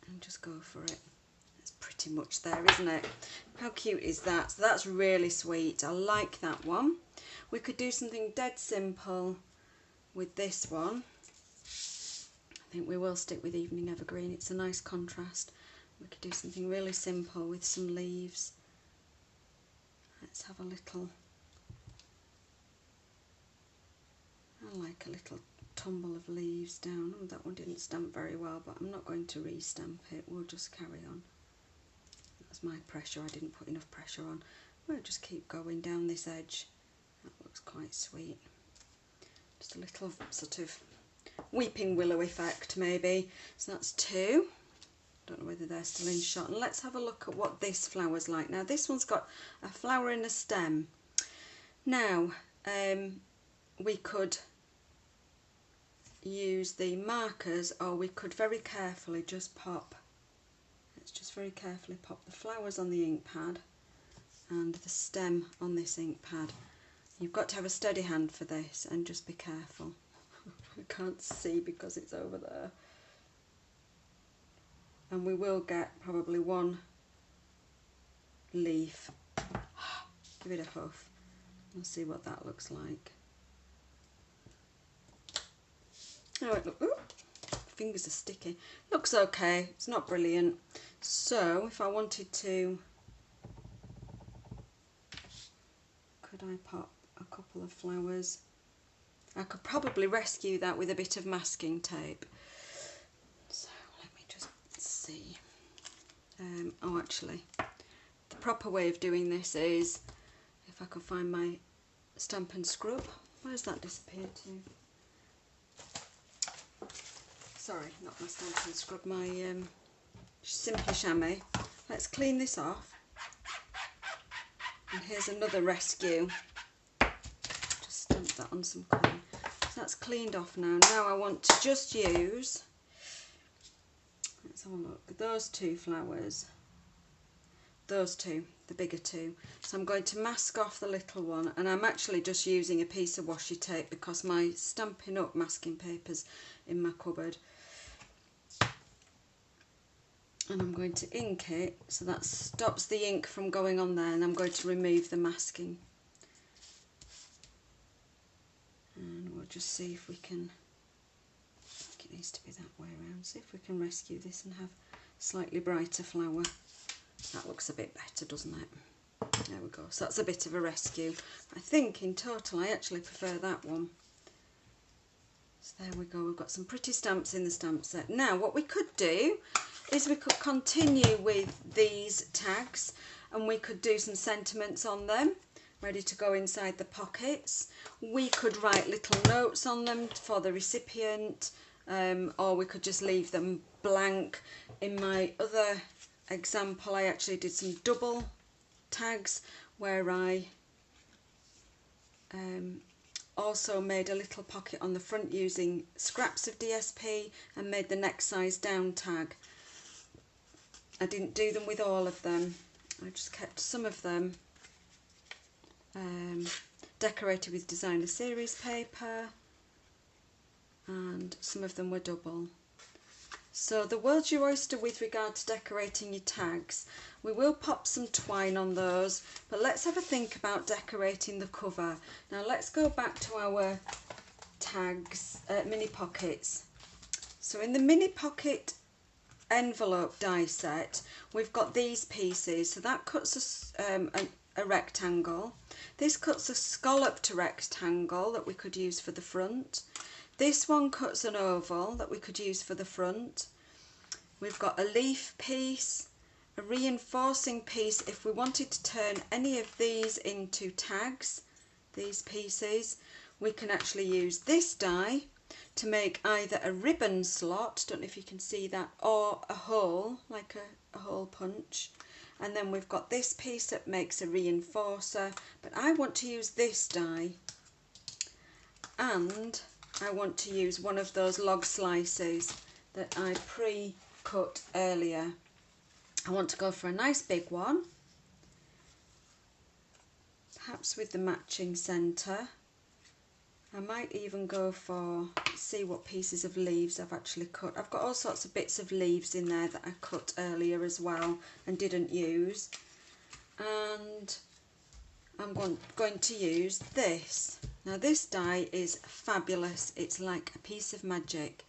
and just go for it. It's pretty much there, isn't it? How cute is that? So that's really sweet. I like that one. We could do something dead simple with this one. I think we will stick with Evening Evergreen. It's a nice contrast. We could do something really simple with some leaves. Let's have a little, I like a little tumble of leaves down. Oh, that one didn't stamp very well, but I'm not going to re-stamp it. We'll just carry on. That's my pressure. I didn't put enough pressure on. We'll just keep going down this edge. That looks quite sweet. Just a little sort of weeping willow effect maybe. So that's 2. Don't know whether they're still in shot. And let's have a look at what this flower's like. Now this one's got a flower in a stem. Now we could use the markers, or we could very carefully just pop, let's just very carefully pop the flowers on the ink pad and the stem on this ink pad. You've got to have a steady hand for this and just be careful. I can't see because it's over there. And we will get probably one leaf. Give it a huff. We'll see what that looks like. Oh, ooh, fingers are sticky. Looks okay. It's not brilliant. So if I wanted to, could I pop a couple of flowers? I could probably rescue that with a bit of masking tape. So let me just see. Oh, actually, the proper way of doing this is, if I could find my Stamp and Scrub. Where's that disappeared to? Sorry, not my Stamp and Scrub, my Simply Chamois. Let's clean this off. And here's another rescue. Just stamp that on some clean. So that's cleaned off now. Now I want to just use, let's have a look, those 2 flowers. Those 2, the bigger 2. So I'm going to mask off the little one, and I'm actually just using a piece of washi tape because my Stampin' Up masking paper's in my cupboard. And I'm going to ink it so that stops the ink from going on there, and I'm going to remove the masking. And we'll just see if we can, I think it needs to be that way around, see if we can rescue this and have a slightly brighter flower. That looks a bit better, doesn't it? There we go. So that's a bit of a rescue. I think in total I actually prefer that one. So there we go. We've got some pretty stamps in the stamp set. Now what we could do is we could continue with these tags, and we could do some sentiments on them, ready to go inside the pockets. We could write little notes on them for the recipient, or we could just leave them blank. In my other example, I actually did some double tags where I also made a little pocket on the front using scraps of DSP and made the next size down tag. I didn't do them with all of them. I just kept some of them decorated with designer series paper, and some of them were double. So the world's your oyster with regard to decorating your tags. We will pop some twine on those, but let's have a think about decorating the cover. Now let's go back to our tags, mini pockets. So in the mini pocket envelope die set, we've got these pieces. So that cuts a rectangle. This cuts a scalloped rectangle that we could use for the front. This one cuts an oval that we could use for the front. We've got a leaf piece, a reinforcing piece if we wanted to turn any of these into tags, these pieces. We can actually use this die to make either a ribbon slot, don't know if you can see that, or a hole, like a hole punch. And then we've got this piece that makes a reinforcer, but I want to use this die, and I want to use one of those log slices that I pre-cut earlier. I want to go for a nice big one, perhaps with the matching centre. I might even go for, see what pieces of leaves I've actually cut. I've got all sorts of bits of leaves in there that I cut earlier as well and didn't use. And I'm going to use this. Now this die is fabulous. It's like a piece of magic.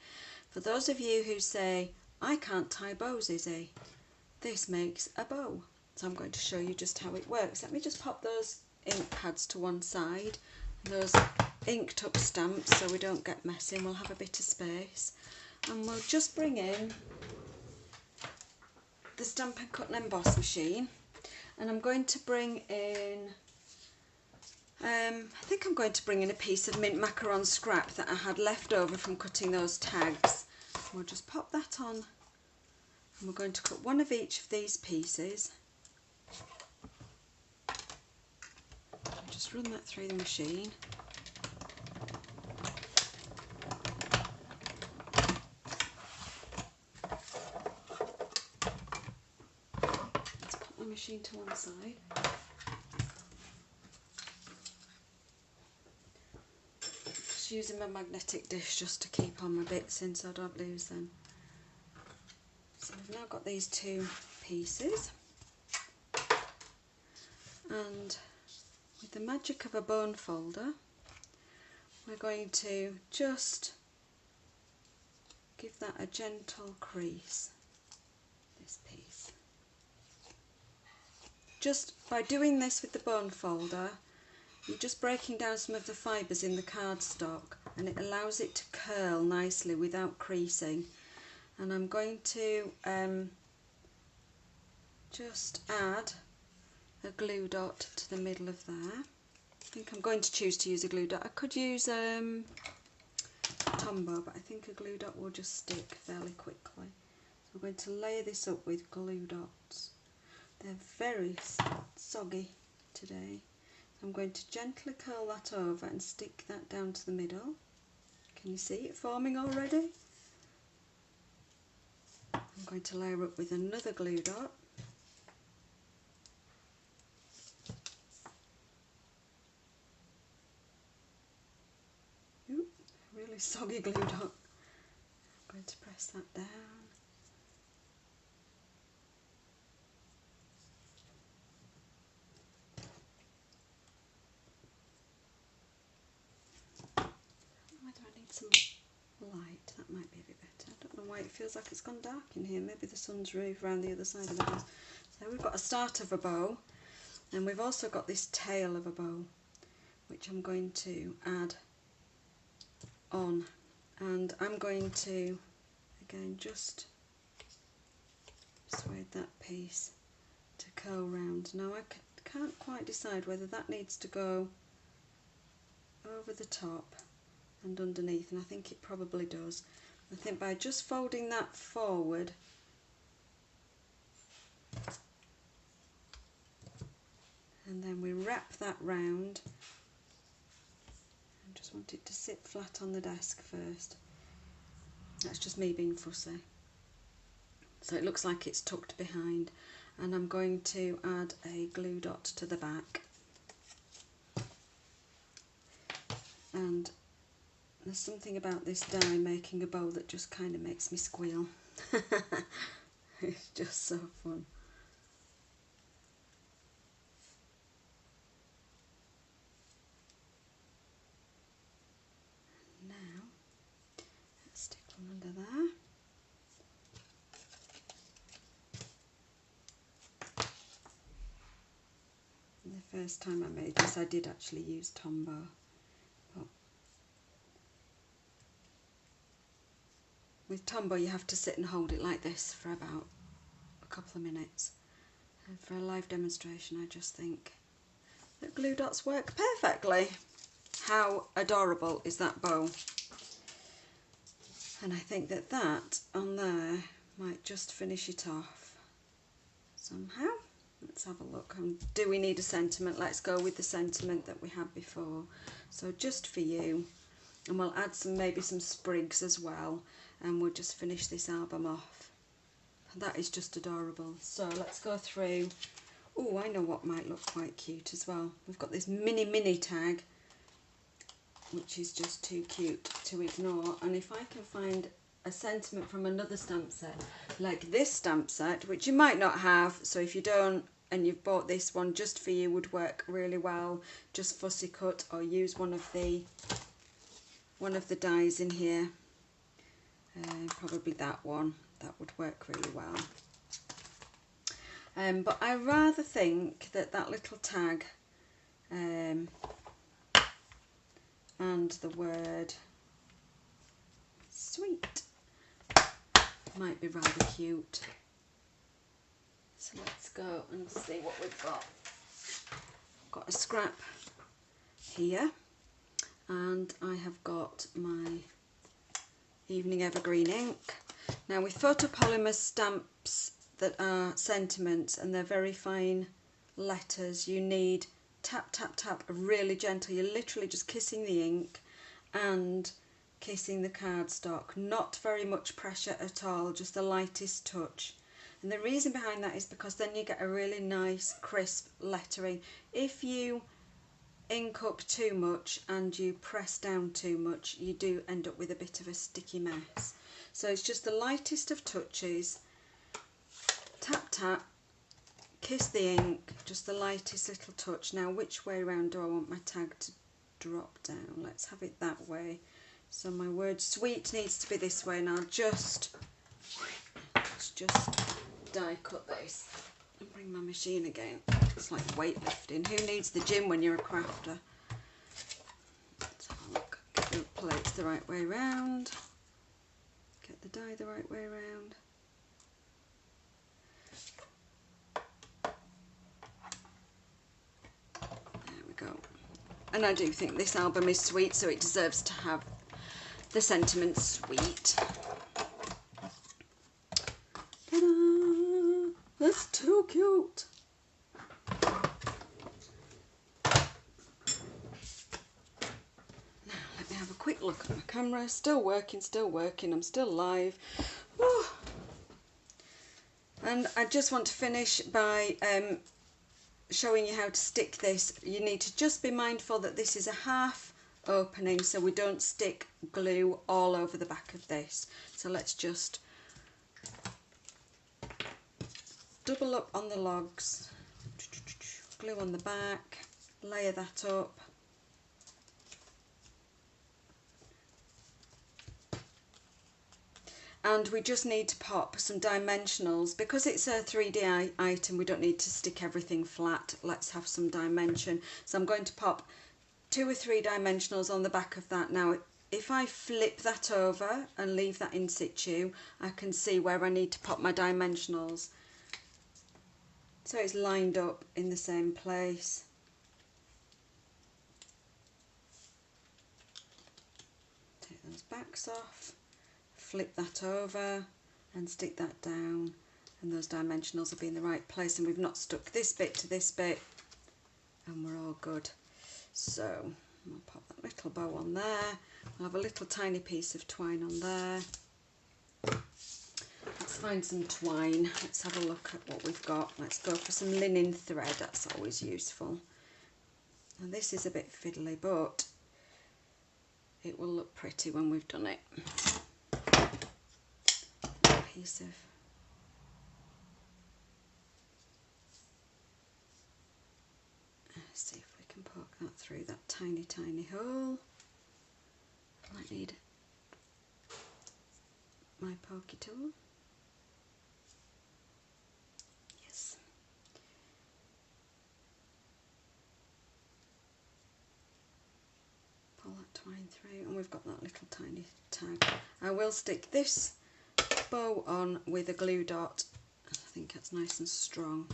For those of you who say, I can't tie bows, Izzy, this makes a bow. So I'm going to show you just how it works. Let me just pop those ink pads to one side. Those inked up stamps so we don't get messy, and we'll have a bit of space. And we'll just bring in the Stamp and Cut and Emboss machine, and I'm going to bring in, I think I'm going to bring in a piece of mint macaron scrap that I had left over from cutting those tags. We'll just pop that on, and we're going to cut one of each of these pieces. Just run that through the machine. Let's put the machine to one side. Just using my magnetic dish just to keep on my bits in so I don't lose them. So we've now got these two pieces, and with the magic of a bone folder, we're going to just give that a gentle crease, this piece. Just by doing this with the bone folder, you're just breaking down some of the fibres in the cardstock, and it allows it to curl nicely without creasing. And I'm going to just add a glue dot to the middle of there. I think I'm going to choose to use a glue dot. I could use Tombow, but I think a glue dot will just stick fairly quickly. So I'm going to layer this up with glue dots. They're very soggy today. So I'm going to gently curl that over and stick that down to the middle. Can you see it forming already? I'm going to layer up with another glue dot. Really soggy glue dot. I'm going to press that down. I don't know whether I need some light. That might be a bit better. I don't know why it feels like it's gone dark in here. Maybe the sun's moved around the other side of the house. So we've got a start of a bow, and we've also got this tail of a bow, which I'm going to add on, and I'm going to again just persuade that piece to curl round. Now I can't quite decide whether that needs to go over the top and underneath, and I think it probably does. I think by just folding that forward and then we wrap that round. Just want it to sit flat on the desk first. That's just me being fussy. So it looks like it's tucked behind, and I'm going to add a glue dot to the back. And there's something about this die making a bow that just kind of makes me squeal. It's just so fun. Under there. And the first time I made this I did actually use Tombow, but with Tombow you have to sit and hold it like this for about a couple of minutes, and for a live demonstration I just think that glue dots work perfectly. How adorable is that bow? And I think that that on there might just finish it off somehow. Let's have a look. Do we need a sentiment? Let's go with the sentiment that we had before. So just for you, and we'll add maybe some sprigs as well, and we'll just finish this album off. That is just adorable. So let's go through. Oh, I know what might look quite cute as well. We've got this mini tag, which is just too cute to ignore. And if I can find a sentiment from another stamp set, like this stamp set, which you might not have, so if you don't and you've bought this one just for you, would work really well. Just fussy cut or use one of the dies in here. Probably that one. That would work really well. But I rather think that little tag and the word sweet might be rather cute. So let's go and see what we've got. I've got a scrap here, and I have got my Evening Evergreen ink. Now with photopolymer stamps that are sentiments and they're very fine letters, you need tap tap tap really gentle. You're literally just kissing the ink and kissing the cardstock. Not very much pressure at all, just the lightest touch. And the reason behind that is because then you get a really nice crisp lettering. If you ink up too much and you press down too much, you do end up with a bit of a sticky mess. So it's just the lightest of touches. Tap tap, kiss the ink, just the lightest little touch. Now which way around do I want my tag to drop down? Let's have it that way. So my word sweet needs to be this way, and I'll just die cut this and bring my machine again. It's like weightlifting. Who needs the gym when you're a crafter? Let's have a look. Get the plates the right way round. Get the die the right way round. There we go. And I do think this album is sweet, so it deserves to have the sentiment sweet. Ta-da! That's too cute. Now let me have a quick look at my camera. Still working, I'm still live. Whew. And I just want to finish by showing you how to stick this. You need to just be mindful that this is a half opening, so we don't stick glue all over the back of this. So let's just double up on the logs, glue on the back, layer that up. And we just need to pop some dimensionals. Because it's a 3D item, we don't need to stick everything flat. Let's have some dimension. So I'm going to pop 2 or 3 dimensionals on the back of that. Now, if I flip that over and leave that in situ, I can see where I need to pop my dimensionals. So it's lined up in the same place. Take those backs off. Flip that over and stick that down, and those dimensionals will be in the right place, and we've not stuck this bit to this bit, and we're all good. So I'll pop that little bow on there. I'll have a little tiny piece of twine on there. Let's find some twine. Let's have a look at what we've got. Let's go for some linen thread. That's always useful. And this is a bit fiddly, but it will look pretty when we've done it. Piece of let's see if we can poke that through that tiny hole. I might need my pokey tool. Yes. Pull that twine through, and we've got that little tiny tag. I will stick this bow on with a glue dot. I think that's nice and strong.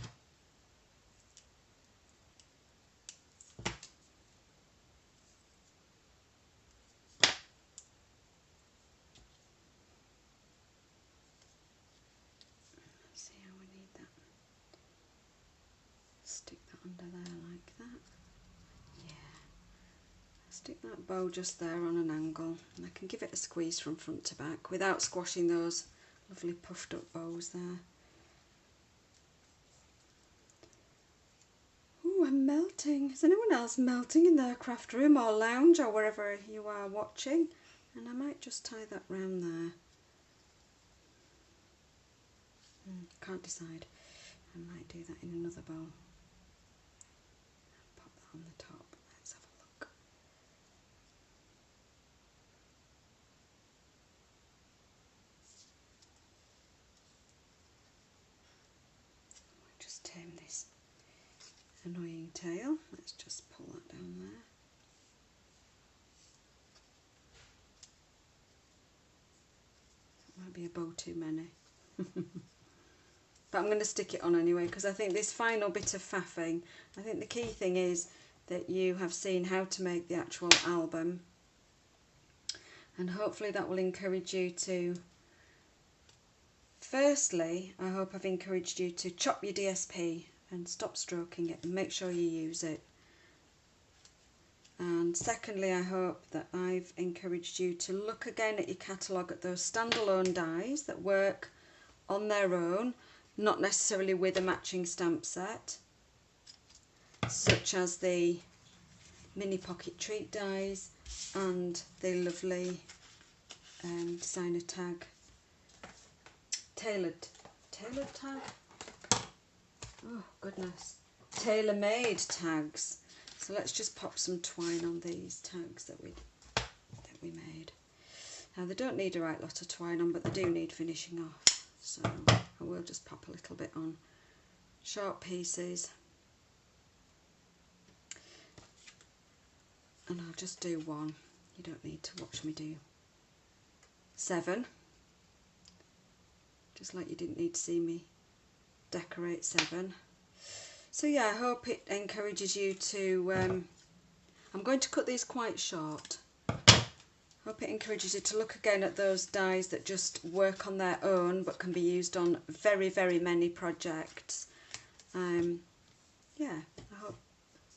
Stick that bow just there on an angle, and I can give it a squeeze from front to back without squashing those lovely puffed up bows there. Ooh, I'm melting. Is anyone else melting in their craft room or lounge or wherever you are watching? And I might just tie that round there. Can't decide. I might do that in another bow. Pop that on the top. Let's have a look. I'll just tame this annoying tail. Let's just pull that down there. That might be a bow too many. But I'm going to stick it on anyway, because I think this final bit of faffing, I think the key thing is that you have seen how to make the actual album, and hopefully that will encourage you to, firstly, I hope I've encouraged you to chop your DSP and stop stroking it and make sure you use it. And secondly, I hope that I've encouraged you to look again at your catalogue at those standalone dies that work on their own, not necessarily with a matching stamp set, such as the mini pocket treat dies and the lovely designer tag, tailored tag, oh goodness, Tailor Made tags. So let's just pop some twine on these tags that we made. Now they don't need a right lot of twine on, but they do need finishing off, so I will just pop a little bit on short pieces, and I'll just do one. You don't need to watch me do 7, just like you didn't need to see me decorate 7. So yeah, I hope it encourages you to, I'm going to cut these quite short. Hope it encourages you to look again at those dies that just work on their own but can be used on very, very many projects. Yeah, I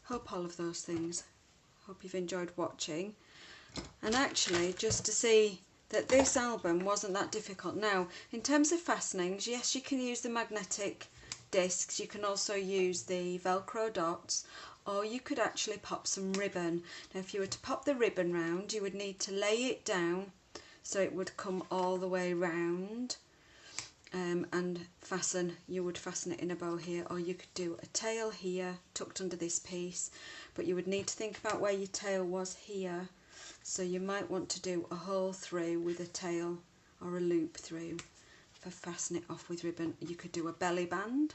hope all of those things. Hope you've enjoyed watching. And actually, just to see that this album wasn't that difficult. Now, in terms of fastenings, yes, you can use the magnetic discs. You can also use the Velcro dots, or you could actually pop some ribbon. Now if you were to pop the ribbon round, you would need to lay it down so it would come all the way round, and you would fasten it in a bow here, or you could do a tail here tucked under this piece, but you would need to think about where your tail was here, so you might want to do a hole through with a tail or a loop through for fastening it off with ribbon. You could do a belly band.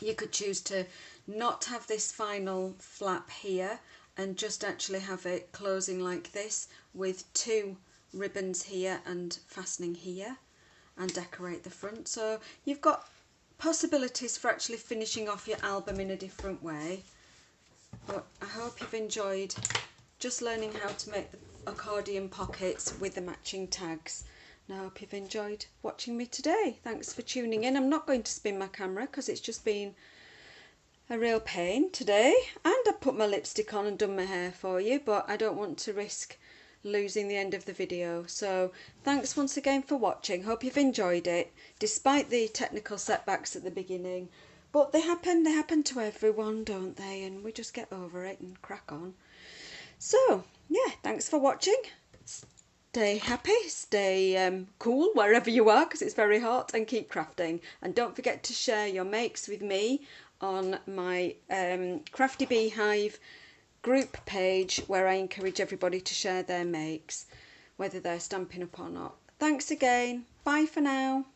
You could choose to not have this final flap here and just actually have it closing like this with 2 ribbons here and fastening here, and decorate the front. So you've got possibilities for actually finishing off your album in a different way. But I hope you've enjoyed just learning how to make the accordion pockets with the matching tags. And I hope you've enjoyed watching me today. Thanks for tuning in. I'm not going to spin my camera because it's just been a real pain today. And I put my lipstick on and done my hair for you, but I don't want to risk losing the end of the video. So thanks once again for watching. Hope you've enjoyed it, despite the technical setbacks at the beginning. But they happen to everyone, don't they? And we just get over it and crack on. So, yeah, thanks for watching. Stay happy, stay cool wherever you are because it's very hot, and keep crafting. And don't forget to share your makes with me on my Crafty Beehive group page, where I encourage everybody to share their makes, whether they're Stampin' Up or not. Thanks again. Bye for now.